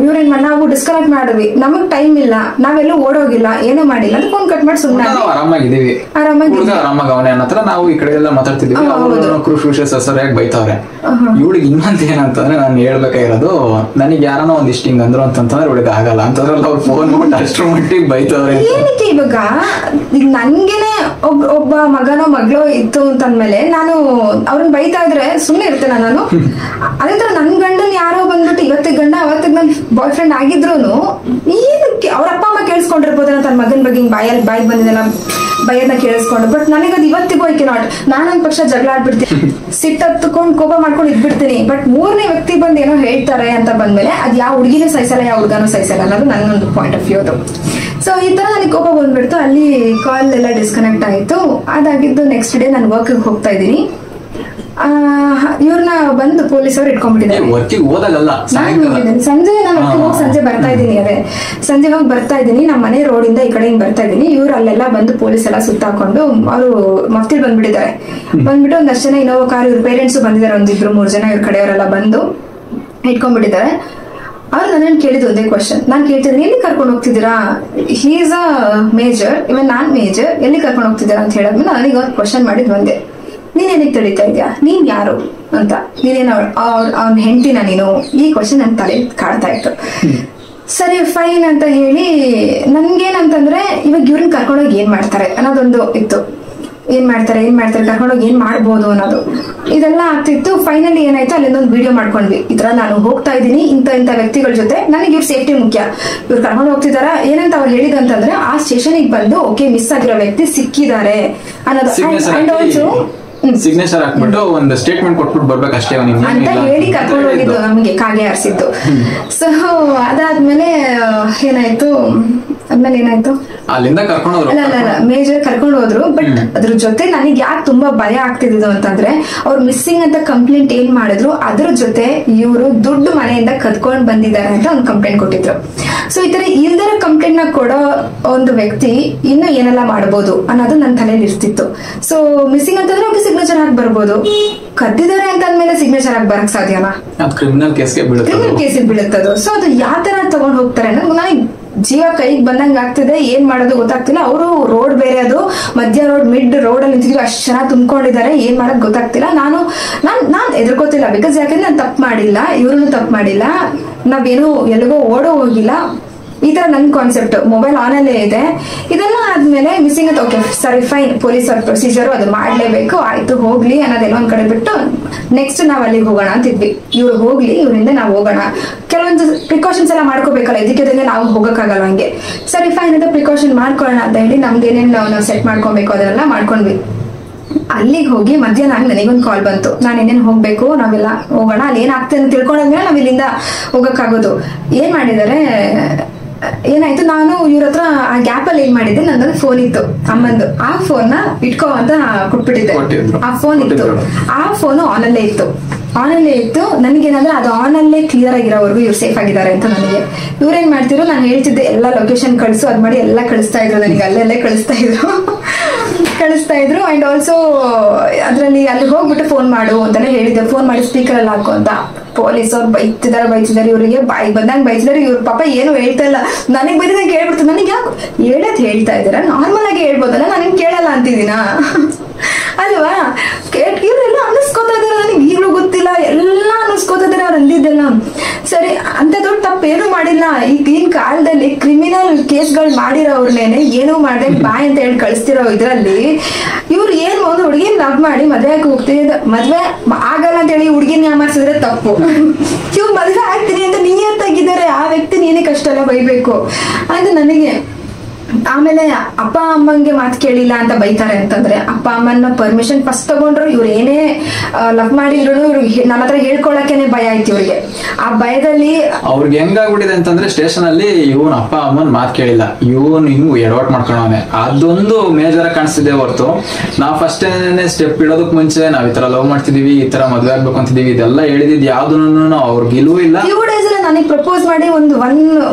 S1: ಇವ್ರೇನ್ ಮಾಡಿ, ನಾವು ಡಿಸ್ಕನೆಕ್ಟ್ ಮಾಡಿದ್ವಿ, ನಮಗ್ ಟೈಮ್ ಇಲ್ಲ, ನಾವೆಲ್ಲೂ ಓಡೋಗಿಲ್ಲ, ಏನೂ ಮಾಡಿಲ್ಲ ಅಂತ ಫೋನ್ ಕಟ್ ಮಾಡಿ ಸುಮ್ಮನೆ
S2: ಆರಾಮಾಗಿದ್ದೀವಿ. ನಾವು ಈ ಕಡೆ ಎಲ್ಲ ಮಾತಾಡ್ತಿದ್ದೀವಿ, ಸರಿಯಾಗಿ ಬೈತಾವ್ರೆ. ಇವಳಿಗೆ ಇನ್ನೊಂದು ಏನಂತಂದ್ರೆ ನಾನು ಹೇಳ್ಬೇಕಾಗಿರೋದು, ನನಗೆ ಯಾರನೋ ಒಂದಿಷ್ಟು ಹಿಂಗ್ ಅಂದ್ರು ಅಂತಂದ್ರೆ ಇವಳಿಗೆ ಆಗಲ್ಲ ಅಂತಂದ್ರಲ್ಲ, ಅವ್ರು ಫೋನ್ ಮಾಡಿ ಅಷ್ಟ್ರ ಮಟ್ಟಿಗೆ ಬೈತಾವ್ರೆ.
S1: ಏನಕ್ಕೆ ಇವಾಗ ನನ್ಗೆನೆ ಒಬ್ಬ ಮಗನೋ ಮಗಳೋ ಇತ್ತು ಅಂತಂದ್ಮೇಲೆ ನಾನು ಅವ್ರನ್ನ ಬೈತಾ ಇದ್ರೆ ಸುಮ್ಮನೆ ಇರ್ತೇನೆ ನಾನು. ಅದೇ ತರ ನನ್ ಗಂಡನ್ ಯಾರೋ ಬಂದ್ಬಿಟ್ಟು ಇವತ್ತಿಗೆ ಗಂಡ ಅವತ್ತಿಗೆ ನನ್ ಬಾಯ್ ಫ್ರೆಂಡ್ ಆಗಿದ್ರು ಏನಕ್ಕೆ ಅವ್ರ ಅಪ್ಪ ಅಮ್ಮ ಕೇಳಿಸ್ಕೊಂಡಿರ್ಬೋದ ತನ್ನ ಮಗನ್ ಬಗ್ಗೆ ಬಾಯಿಗೆ ಬಂದಿದ್ದೆಲ್ಲ ಭಯನ ಕೇಳಿಸ್ಕೊಂಡು. ಬಟ್ ನನಗೆ ಅದು ಇವತ್ತಿಗೂ ಐಕೆ ನಾಟ್. ನಾನೊಂದ್ ಪಕ್ಷ ಜಗಳ ಆಡ್ಬಿಡ್ತೀನಿ, ಸಿಟ್ಟತ್ಕೊಂಡು ಕೋಪ ಮಾಡ್ಕೊಂಡು ಇದ್ಬಿಡ್ತೀನಿ. ಬಟ್ 3ನೇ ವ್ಯಕ್ತಿ ಬಂದು ಏನೋ ಹೇಳ್ತಾರೆ ಅಂತ ಬಂದ್ಮೇಲೆ ಅದ್ ಯಾವ ಹುಡುಗಿನೂ ಸಹಿಸಲ್ಲ, ಯಾವ ಹುಡುಗನೂ ಸಹಿಸಲ್ಲ ಅನ್ನೋದು ನನ್ನೊಂದು ಪಾಯಿಂಟ್ ಆಫ್ ವ್ಯೂ ಅದು. ಸೊ ಈ ತರ ನನಗೆ ಕೋಪ ಬಂದ್ಬಿಡ್ತು. ಅಲ್ಲಿ ಕಾಲ್ ಎಲ್ಲ ಡಿಸ್ಕನೆಕ್ಟ್ ಆಯ್ತು. ಅದಾಗಿದ್ದು ನೆಕ್ಸ್ಟ್ ಡೇ ನಾನು ವರ್ಕ್ಗೆ ಹೋಗ್ತಾ ಇದ್ದೀನಿ. ಇವ್ರನ್ನ ಬಂದು ಪೊಲೀಸರು ಇಟ್ಕೊಂಡ್ಬಿಟ್ಟಿದ್ದಾರೆ.
S2: ವರ್ಕಿಗೆ ಹೋದಾಗಲ್ಲ,
S1: ಸಂಜೆ ನಾನು ಹೋಗಿ ಸಂಜೆ ಬರ್ತಾ ಇದ್ದೀನಿ, ಅದೇ ಸಂಜೆ ಹೋಗಿ ಬರ್ತಾ ಇದ್ದೀನಿ, ನಮ್ಮ ಮನೆ ರೋಡಿಂದ ಈ ಕಡೆ ಹಿಂಗ್ ಬರ್ತಾ ಇದ್ದೀನಿ. ಇವ್ರು ಅಲ್ಲೆಲ್ಲ ಬಂದು ಪೊಲೀಸ್ ಎಲ್ಲ ಸುತ್ತಾಕೊಂಡು ಅವರು ಮಫ್ತಿಲ್ ಬಂದ್ಬಿಟ್ಟಿದ್ದಾರೆ. ಬಂದ್ಬಿಟ್ಟು ಒಂದಷ್ಟು ಜನ ಇನ್ನೋವಾ ಕಾರ್, ಇವ್ರ ಪೇರೆಂಟ್ಸ್ ಬಂದಿದ್ದಾರೆ, ಒಂದಿಬ್ರು 3 ಜನ ಇವ್ರ ಕಡೆಯವರೆಲ್ಲ ಬಂದು ಇಟ್ಕೊಂಡ್ಬಿಟ್ಟಿದ್ದಾರೆ. ಅವ್ರು ನನ್ನನ್ನು ಕೇಳಿದ್ದು ಒಂದೇ ಕ್ವಶನ್. ನಾನು ಕೇಳ್ತಿದ್ದೀನಿ, ಎಲ್ಲಿ ಕರ್ಕೊಂಡು ಹೋಗ್ತಿದ್ದೀರಾ, he is a major, even non major, ಎಲ್ಲಿ ಕರ್ಕೊಂಡು ಹೋಗ್ತಿದ್ದೀರಾ ಅಂತ ಹೇಳಿದ್ಮೇಲೆ ನನಗೆ ಅವ್ರು ಕ್ವಶನ್ ಮಾಡಿದ್ ಒಂದೇ, ನೀನೇನಿಗೆ ತಡೀತಾ ಇದೆಯಾ, ನೀನ್ ಯಾರು ಅಂತ, ನೀನೇನು ಅವ್ನ ಹೆಂಡತಿನ ನೀನು, ಈ ಕ್ವಶನ್ ನನ್ನ ತಲೆ ಕಾಡ್ತಾ ಇತ್ತು. ಸರಿ ಫೈನ್ ಅಂತ ಹೇಳಿ, ನನ್ಗೇನಂತಂದ್ರೆ ಇವಾಗ ಇವ್ರನ್ನ ಕರ್ಕೊಂಡೋಗಿ ಏನ್ ಮಾಡ್ತಾರೆ ಅನ್ನೋದೊಂದು ಇತ್ತು. ಏನ್ ಮಾಡ್ತಾರೆ ಕರ್ಕೊಂಡೋಗಿ ಏನ್ ಮಾಡ್ಬೋದು ಅನ್ನೋದು ಇದೆಲ್ಲ ಆಗ್ತಿತ್ತು. ಫೈನಲಿ ಏನಾಯ್ತು, ಅಲ್ಲಿಂದ ಒಂದು ವಿಡಿಯೋ ಮಾಡ್ಕೊಂಡ್ವಿ. ಈ ತರ ನಾನು ಹೋಗ್ತಾ ಇದ್ದೀನಿ ಇಂಥ ವ್ಯಕ್ತಿಗಳ ಜೊತೆ, ನನಗೆ ಇವ್ರ ಸೇಫ್ಟಿ ಮುಖ್ಯ, ಇವ್ರು ಕರ್ಕೊಂಡು ಹೋಗ್ತಿದಾರ ಏನಂತ ಅವ್ರು ಹೇಳಿದಂತಂದ್ರೆ, ಆ ಸ್ಟೇಷನ್ಗೆ ಬಂದು ಓಕೆ ಮಿಸ್ ಆಗಿರೋ ವ್ಯಕ್ತಿ ಸಿಕ್ಕಿದ್ದಾರೆ ಅನ್ನೋದು. ಅಂಡ್ ಆಲ್ಸೋ
S2: ಸಿಗ್ನೇಚರ್ ಹಾಕ್ಬಿಟ್ಟು ಒಂದು ಸ್ಟೇಟ್ಮೆಂಟ್ ಕೊಟ್ಬಿಟ್ಟು ಬರ್ಬೇಕಷ್ಟೇ
S1: ಅಂತ ಹೇಳಿ ಕರ್ಕೊಂಡು ಹೋಗಿದ್ದು ನಮ್ಗೆ, ಕಾಗೆ ಆರಿಸಿದ್ದು. ಸೊ ಅದಾದ್ಮೇಲೆ ಏನಾಯ್ತು,
S2: ಅಲ್ಲಿಂದ ಕರ್ಕೊಂಡು ಹೋದ್ರು,
S1: ಅಲ್ಲ ಮೇಜರ್ ಕರ್ಕೊಂಡು ಹೋದ್ರು. ಬಟ್ ಅದ್ರ ಜೊತೆ ನನಗೆ ಯಾಕೆ ತುಂಬಾ ಭಯ ಆಗ್ತಿದ್ದು ಅಂತಂದ್ರೆ, ಅವ್ರು ಮಿಸ್ಸಿಂಗ್ ಅಂತ ಕಂಪ್ಲೇಂಟ್ ಏನ್ ಮಾಡಿದ್ರು, ಅದ್ರ ಜೊತೆ ಇವರು ದುಡ್ಡು ಮನೆಯಿಂದ ಕದ್ಕೊಂಡ್ ಬಂದಿದ್ದಾರೆ ಅಂತ ಒಂದು ಕಂಪ್ಲೇಂಟ್ ಕೊಟ್ಟಿದ್ರು. ಸೊ ಈ ತರ ಇಲ್ದರ ಕಂಪ್ಲೇಂಟ್ ನ ಕೊಡೋ ಒಂದು ವ್ಯಕ್ತಿ ಇನ್ನು ಏನೆಲ್ಲ ಮಾಡಬಹುದು ಅನ್ನೋದು ನನ್ನ ತಲೆಯಲ್ಲಿ ಇರ್ತಿತ್ತು. ಸೊ ಮಿಸ್ಸಿಂಗ್ ಅಂತಂದ್ರೆ ಅವ್ರಿಗೆ ಸಿಗ್ನೇಚರ್ ಹಾಕಿ ಬರ್ಬೋದು, ಕದ್ದಿದ್ದಾರೆ ಅಂತ ಅಂದ್ಮೇಲೆ ಸಿಗ್ನೇಚರ್ ಹಾಕಿ ಬರಕ್ ಸಾಧ್ಯನಾ,
S2: ಕ್ರಿಮಿನಲ್ ಕೇಸಿಗೆ
S1: ಬೀಳುತ್ತದು. ಸೊ ಅದು ಯಾವ ತರ ತಗೊಂಡ್ ಹೋಗ್ತಾರೆ ಅನ್ನೋದು ನನಗೆ ಜೀವ ಕೈಗೆ ಬಂದಂಗ ಆಗ್ತಿದೆ. ಏನ್ ಮಾಡೋದು ಗೊತ್ತಾಗ್ತಿಲ್ಲ. ಅವರು ರೋಡ್ ಬೇರೆ, ಅದು ಮಧ್ಯ ರೋಡ್, ಮಿಡ್ ರೋಡ್ ಅಲ್ಲಿ ನಿಂತಿದ್ವಿ, ಅಷ್ಟು ಜನ ತುಂಬ್ಕೊಂಡಿದ್ದಾರೆ, ಏನ್ ಮಾಡೋದು ಗೊತ್ತಾಗ್ತಿಲ್ಲ. ನಾನ್ ಎದುರ್ಕೋತಿಲ್ಲ, ಬಿಕಾಸ್ ಯಾಕಂದ್ರೆ ನಾನು ತಪ್ಪು ಮಾಡಿಲ್ಲ, ಇವ್ರನ್ನು ತಪ್ಪು ಮಾಡಿಲ್ಲ, ನಾವೇನು ಎಲ್ಲಿಗೋ ಓಡೋ ಹೋಗಿಲ್ಲ. ಈ ತರ ನನ್ ಕಾನ್ಸೆಪ್ಟ್. ಮೊಬೈಲ್ ಆನ್ ಅಲ್ಲೇ ಇದೆ. ಇದೆಲ್ಲ ಆದ್ಮೇಲೆ ಮಿಸ್ಸಿಂಗ್ ಅಂತ ಓಕೆ ಸರಿ ಫೈನ್, ಪೊಲೀಸ್ ಅವ್ರ ಪ್ರೊಸೀಜರ್ ಅದು ಮಾಡ್ಲೇಬೇಕು, ಆಯ್ತು ಹೋಗ್ಲಿ ಅನ್ನೋದೆಲ್ಲ ಒಂದ್ ಕಡೆ ಬಿಟ್ಟು ನೆಕ್ಸ್ಟ್ ನಾವ್ ಅಲ್ಲಿಗೆ ಹೋಗೋಣ ಅಂತಿದ್ವಿ. ಇವ್ರು ಹೋಗ್ಲಿ, ಇವರಿಂದ ನಾವು ಹೋಗೋಣ, ಕೆಲವೊಂದು ಪ್ರಿಕಾಷನ್ಸ್ ಎಲ್ಲ ಮಾಡ್ಕೋಬೇಕಲ್ಲ, ಇದಕ್ಕೆ ನಾವು ಹೋಗಕ್ಕಾಗಲ್ಲ. ಹಂಗೆ ಸರಿ ಫೈನ್ ಅಂತ ಪ್ರಿಕಾಷನ್ ಮಾಡ್ಕೊಳ್ಳೋಣ ಅಂತ ಹೇಳಿ ನಮ್ದೇನೇನು ನಾವು ಸೆಟ್ ಮಾಡ್ಕೊಬೇಕು ಅದನ್ನೆಲ್ಲ ಮಾಡ್ಕೊಂಡ್ವಿ. ಅಲ್ಲಿಗೆ ಹೋಗಿ ಮಧ್ಯಾಹ್ನ ನನಗೊಂದು ಕಾಲ್ ಬಂತು, ನಾನು ಇನ್ನೇನು ಹೋಗ್ಬೇಕು, ನಾವೆಲ್ಲ ಹೋಗೋಣ, ಅಲ್ಲಿ ಏನಾಗ್ತದೆ ಅಂತ ತಿಳ್ಕೊಂಡಾದ್ಮೇಲೆ ನಾವ್ ಇಲ್ಲಿಂದ ಹೋಗಕ್ಕಾಗೋದು. ಏನ್ ಮಾಡಿದಾರೆ, ಏನಾಯ್ತು, ನಾನು ಇವ್ರ ಹತ್ರ ಆ ಗ್ಯಾಪ್ ಅಲ್ಲಿ ಏನ್ ಮಾಡಿದ್ದೆ, ನನ್ನದು ಫೋನ್ ಇತ್ತು ಅಮ್ಮಂದು, ಆ ಫೋನ್ ನ ಇಟ್ಕೋ ಅಂತ ಕೊಟ್ಬಿಟ್ಟಿದ್ದೆ. ಆ ಫೋನ್ ಇತ್ತು, ಆ ಫೋನು ಆನ್ ಅಲ್ಲೇ ಇತ್ತು. ನನಗೇನಂದ್ರೆ ಅದು ಆನ್ ಅಲ್ಲೇ ಕ್ಲಿಯರ್ ಆಗಿರೋವರೆಗೂ ಇವ್ರು ಸೇಫ್ ಆಗಿದ್ದಾರೆ ಅಂತ ನನಗೆ. ಇವ್ರೇನ್ ಮಾಡ್ತಿದ್ರು, ನಾನು ಹೇಳ್ತಿದ್ದೆ ಎಲ್ಲ ಲೊಕೇಶನ್ ಕಳಿಸು, ಅದ್ ಮಾಡಿ ಎಲ್ಲ ಕಳಿಸ್ತಾ ಇದ್ರು ನನಗೆ, ಅಲ್ಲೆಲ್ಲೇ ಕಳಿಸ್ತಾ ಇದ್ರು. ಅಂಡ್ ಆಲ್ಸೋ ಅದ್ರಲ್ಲಿ ಅಲ್ಲಿ ಹೋಗ್ಬಿಟ್ಟು ಫೋನ್ ಮಾಡು ಅಂತಾನೆ ಹೇಳಿದ್ದೆ, ಫೋನ್ ಮಾಡಿ ಸ್ಪೀಕರ್ ಅಲ್ಲಿ ಹಾಕು ಅಂತ. ಪೊಲೀಸ್ ಅವ್ರು ಬೈತಿದ್ದಾರೆ, ಇವರಿಗೆ ಬಾಯಿ ಬಂದಂಗ್ ಬೈತಿದ್ದಾರೆ. ಇವ್ರ ಪಾಪ ಏನು ಹೇಳ್ತಾ ಇಲ್ಲ, ನನಗ್ ಬೈದಾಗ ಕೇಳ್ಬಿಡ್ತು. ನನಗೆ ಯಾಕೆ ಹೇಳ್ತಾ ಇದ್ದೀರಾ, ನಾರ್ಮಲ್ ಆಗಿ ಹೇಳ್ಬೋದಲ್ಲ, ನನಗೆ ಕೇಳಲ್ಲ ಅಂತಿದ್ದೀನ ಅಲ್ವಾ. ಇವರೆಲ್ಲ ಅನ್ನಿಸ್ಕೋತಾ ಇದಾರೆ, ನನಗೆ ಈಗಲೂ ಗೊತ್ತಿಲ್ಲ, ಎಲ್ಲ ಅನ್ನಿಸ್ಕೋತಾ ಇದಾರೆ ಅವ್ರು ಅಂದಿದ್ದೆಲ್ಲ. ಸರಿ, ಅಂತ ದೊಡ್ಡ ತಪ್ಪೇನು ಮಾಡಿಲ್ಲ. ಈಗಿನ ಕಾಲದಲ್ಲಿ ಕ್ರಿಮಿನಲ್ ಕೇಸ್ಗಳು ಮಾಡಿರೋರ್ನೇನೆ ಏನೂ ಮಾಡ್ದೆ ಬಾಯ್ ಅಂತ ಹೇಳಿ ಕಳಿಸ್ತಿರೋ ಇದ್ರಲ್ಲಿ ಇವ್ರು ಏನ್ ಒಂದು ಹುಡುಗಿನ ಲವ್ ಮಾಡಿ ಮದ್ವೆ ಆಗಿ ಹೋಗ್ತೀನಿ, ಮದ್ವೆ ಆಗಲ್ಲ ಅಂತ ಹೇಳಿ ಹುಡುಗಿನ ಯಾಮಾರಿಸಿದ್ರೆ ತಪ್ಪು. ಇವ್ರು ಮದ್ವೆ ಆಗ್ತೀನಿ ಅಂತ ನಿಯತ್ತಾಗಿದ್ದಾರೆ, ಆ ವ್ಯಕ್ತಿ ನೀನೇ ಕಷ್ಟ ಎಲ್ಲ ಬೈಬೇಕು ಅದು ನನಗೆ. ಆಮೇಲೆ ಅಪ್ಪ ಅಮ್ಮಂಗೆ ಮಾತು ಕೇಳಿಲ್ಲ ಅಂತ ಬೈತಾರೆ ಅಂತಂದ್ರೆ, ಅಪ್ಪ ಅಮ್ಮನ ಪರ್ಮಿಷನ್ ಫಸ್ಟ್ ತಗೊಂಡ್ರು. ಇವ್ರು ಏನೇ ಲವ್ ಮಾಡಿದ್ರು ಇವ್ರಿಗೆ ನನ್ನ ಹತ್ರ ಹೇಳ್ಕೊಳಕೇನೆ ಭಯ ಆಯ್ತು ಇವ್ರಿಗೆ. ಆ ಭಯದಲ್ಲಿ
S2: ಅವ್ರಿಗೆ ಹೆಂಗಾಗ್ಬಿಟ್ಟಿದೆ ಅಂತಂದ್ರೆ, ಸ್ಟೇಷನ್ ಅಲ್ಲಿ ಇವನ್ ಅಪ್ಪ ಅಮ್ಮನ್ ಮಾತು ಕೇಳಿಲ್ಲ, ಇವನ್ ಹಿಂಗ್ ಎಡವಟ್ ಮಾಡ್ಕೊಂಡವನೆ, ಅದೊಂದು ಮೇಜರ್ ಕಾಣಿಸ್ತಿದೆ ಹೊರತು ನಾವ್ ಫಸ್ಟ್ ಸ್ಟೆಪ್ ಇಡೋದಕ್ ಮುಂಚೆ ನಾವ್ ಈ ತರ ಲವ್ ಮಾಡ್ತಿದೀವಿ, ಈ ತರ ಮದ್ವೆ ಆಗ್ಬೇಕು ಅಂತಿದೀವಿ, ಇದೆಲ್ಲ ಹೇಳಿದ್ ಯಾವ್ದನ್ನು ಅವ್ರಿಗೆ ಇಲ್ವೂ ಇಲ್ಲ.
S1: ಫ್ಯೂ ಡೇಸ್ ನನಗೆ ಪ್ರಪೋಸ್ ಮಾಡಿ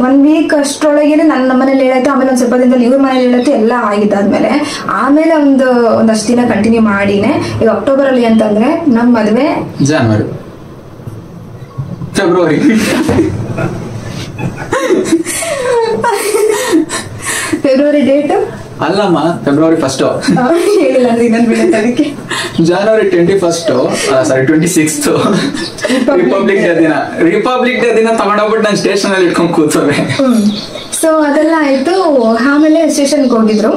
S1: ಒನ್ ವೀಕ್ ಅಷ್ಟರೊಳಗೇನೆ ನನ್ನ ಮನೇಲಿ ಹೇಳಾಯ್ತು. ಆಮೇಲೆ ಒಂದ್ ಸ್ವಲ್ಪ ದಿನದಲ್ಲಿ ಇವ್ರ ಮನೇಲಿ ಹೇಳತ್ತೆ, ಎಲ್ಲ ಆಗಿದ್ದಾದ್ಮೇಲೆ ಆಮೇಲೆ ಒಂದಷ್ಟು ದಿನ ಕಂಟಿನ್ಯೂ ಮಾಡಿನೇ. ಈಗ ಅಕ್ಟೋಬರ್ ಅಲ್ಲಿ ಅಂತಂದ್ರೆ ನಮ್ ಮದ್ವೆ
S2: ಜನವರಿ
S1: ಫೆಬ್ರವರಿ ಡೇಟ್
S2: ಅಲ್ಲಮ್ಮ, ಫೆಬ್ರವರಿ 1
S1: ಹೇಳಿಲ್ಲ ಇನ್ನೊಂದು ಬಿಡುತ್ತೆ ಅದಕ್ಕೆ.
S2: ಜನವರಿ 26th ರಿಪಬ್ಲಿಕ್ ಡೇ ದಿನ ತಗೊಂಡೋಗ್ಬಿಟ್ಟು ನಾನು ಸ್ಟೇಷನ್ ಅಲ್ಲಿ ಇಟ್ಕೊಂಡ್ ಕೂತವ್ರೆ.
S1: ಸೊ ಅದೆಲ್ಲ ಆಯ್ತು. ಆಮೇಲೆ ಸ್ಟೇಷನ್ಗೆ ಹೋಗಿದ್ರು,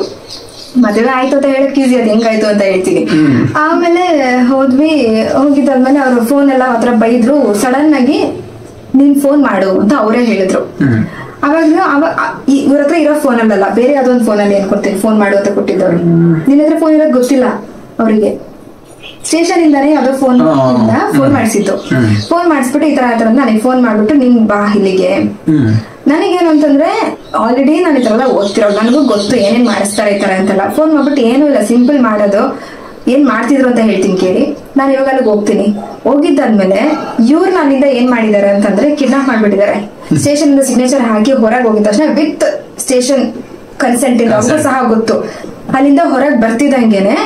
S1: ಮದುವೆ ಆಯ್ತು ಅಂತ ಹೇಳಕ್ ಈಸಿ, ಅದು ಹೆಂಗಾಯ್ತು ಅಂತ ಹೇಳ್ತೀನಿ. ಆಮೇಲೆ ಹೋಗಿದ್ದಾದ್ಮೇಲೆ ಅವ್ರ ಫೋನ್ ಎಲ್ಲ ಹತ್ರ ಬೈದ್ರು. ಸಡನ್ ಆಗಿ ನೀನ್ ಫೋನ್ ಮಾಡು ಅಂತ ಅವರೇ ಹೇಳಿದ್ರು. ಅವಾಗ ಇವ್ರ ಹತ್ರ ಇರೋ ಫೋನ್ ಅಲ್ಲ, ಬೇರೆ ಯಾವ್ದೊಂದು ಫೋನ್ ಅಲ್ಲಿ ಏನ್ಕೊಡ್ತೀನಿ ಫೋನ್ ಮಾಡು ಅಂತ ಕೊಟ್ಟಿದ್ದವ್ರು. ನಿನ್ನ ಹತ್ರ ಫೋನ್ ಇರೋದು ಗೊತ್ತಿಲ್ಲ ಅವರಿಗೆ. ಸ್ಟೇಷನ್ ಇಂದಾನೆ ಯಾವ್ದೋ ಫೋನ್ ಮಾಡಿಸಿದ್ದು. ಫೋನ್ ಮಾಡಿಸ್ಬಿಟ್ಟು ಈ ತರ ನನಗೆ ಫೋನ್ ಮಾಡ್ಬಿಟ್ಟು ನಿನ್ ಬಾ ಇಲ್ಲಿಗೆ. ನನಗೇನು ಅಂತಂದ್ರೆ, ಆಲ್ರೆಡಿ ನಾನು ಈ ತರ ಎಲ್ಲ ಓದ್ತಿರೋದು, ನನಗೂ ಗೊತ್ತು ಏನೇನ್ ಮಾಡಿಸ್ತಾರೆ ಈ ತರ ಅಂತೆಲ್ಲ. ಫೋನ್ ಮಾಡ್ಬಿಟ್ಟು ಏನೂ ಇಲ್ಲ, ಸಿಂಪಲ್ ಮಾಡೋದು, ಏನ್ ಮಾಡ್ತಿದ್ರು ಅಂತ ಹೇಳ್ತೀನಿ ಕೇಳಿ. ನಾನು ಇವಾಗ ಅಲ್ಲಿಗೆ ಹೋಗ್ತೀನಿ. ಹೋಗಿದ್ದಾದ್ಮೇಲೆ ಇವ್ರು ನನ್ನಿಂದ ಏನ್ ಮಾಡಿದ್ದಾರೆ ಅಂತಂದ್ರೆ ಕಿಡ್ನಾಪ್ ಮಾಡ್ಬಿಟ್ಟಿದ್ದಾರೆ. ಸ್ಟೇಷನ್ ಇಂದ ಸಿಗ್ನೇಚರ್ ಹಾಕಿ ಹೊರಗೆ ಹೋಗಿದ ತಕ್ಷಣ ವಿತ್ ಸ್ಟೇಷನ್ ಕನ್ಸೆಂಟ್ ಇಂದ ಅವ್ರಿಗೂ ಸಹ ಗೊತ್ತು. ಅಲ್ಲಿಂದ ಹೊರಗೆ ಬರ್ತಿದಂಗೆನೆ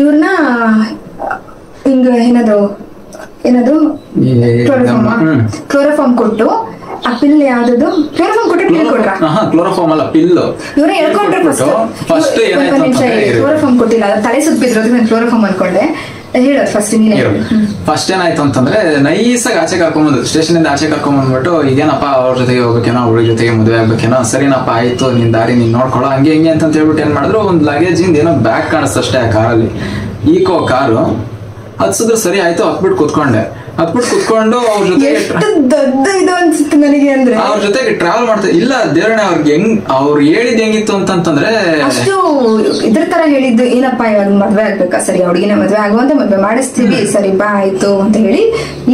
S1: ಇವ್ರನ್ನ ಹಿಂಗ ಏನದು ಕ್ಲೋರೋಫಾರ್ಮ್ ಕೊಟ್ಟು ಆ ಪಿಲ್ ಯಾವ್ದು ಕ್ಲೋರೋಫಾರ್ಮ್ ಕೊಟ್ಟು ಪಿಲ್ ಕೊಟ್ರ
S2: ಕ್ಲೋರೋಫಾರ್ಮ್ ಅಲ್ಲ ಪಿಲ್
S1: ಇವ್ರ ಹೇಳ್ಕೊಂಡ್ರೆ ಫಸ್ಟ್ ಕ್ಲೋರೋಫಾರ್ಮ್ ಕೊಟ್ಟಿಲ್ಲ, ತಲೆ ಸುತ್ತಿದ್ರು. ನಾನು ಕ್ಲೋರೋಫಾರ್ಮ್ ಅನ್ಕೊಂಡೆ. ಹೇಳೋದು ಫಸ್ಟ್ ನೀನೇ.
S2: ಫಸ್ಟ್ ಏನಾಯ್ತು ಅಂತಂದ್ರೆ ನೈಸಾಗಿ ಆಚೆ ಕರ್ಕೊಂಬಂದು ಸ್ಟೇಷನ್ ಇಂದ ಆಚೆ ಕರ್ಕೊಂಬಂದ್ಬಿಟ್ಟು ಈಗೇನಪ್ಪ ಅವ್ರ ಜೊತೆಗೆ ಹೋಗ್ಬೇಕೇನೋ ಹುಡುಗ ಜೊತೆಗೆ ಮದುವೆ ಆಗ್ಬೇಕೇನೋ, ಸರಿನಪ್ಪ ಆಯ್ತು ನಿನ್ ದಾರಿ ನೀನ್ ನೋಡ್ಕೊಳ್ಳೋ ಹಂಗೆ ಹಿಂಗೆ ಅಂತ ಹೇಳ್ಬಿಟ್ಟು ಏನ್ ಮಾಡಿದ್ರು, ಒಂದ್ ಲಗೇಜ್ ಇಂದ ಏನೋ ಬ್ಯಾಗ್ ಕಾಣಿಸ್ತಷ್ಟೇ ಆ ಕಾರಲ್ಲಿ. ಈಕೋ ಕಾರು ಹತ್ಸಿದ್ರು ಸರಿ ಆಯ್ತು, ಹತ್ಬಿಟ್ಟು ಕುತ್ಕೊಂಡು ಅವ್ರ ಜೊತೆಗೆ
S1: ನನಗೆ ಅಂದ್ರೆ
S2: ಅವ್ರ ಜೊತೆಗೆ ಟ್ರಾವೆಲ್ ಮಾಡ್ತಾರೆ. ಇಲ್ಲ ದೇವರೇ ಅವ್ರಿಗೆ ಅವ್ರು ಹೇಳಿದ್ ಹೆಂಗಿತ್ತು ಅಂತಂದ್ರೆ
S1: ಅಷ್ಟು ಇದ್ರ ತರ ಹೇಳಿದ್ದು, ಏನಪ್ಪಾ ಇವಾಗ ಮದ್ವೆ ಆಗ್ಬೇಕಾ, ಸರಿ ಹುಡುಗಿನ ಮದ್ವೆ ಆಗುವಂತ ಮದ್ವೆ ಮಾಡಿಸ್ತೀವಿ, ಸರಿ ಬಾ ಆಯ್ತು ಅಂತ ಹೇಳಿ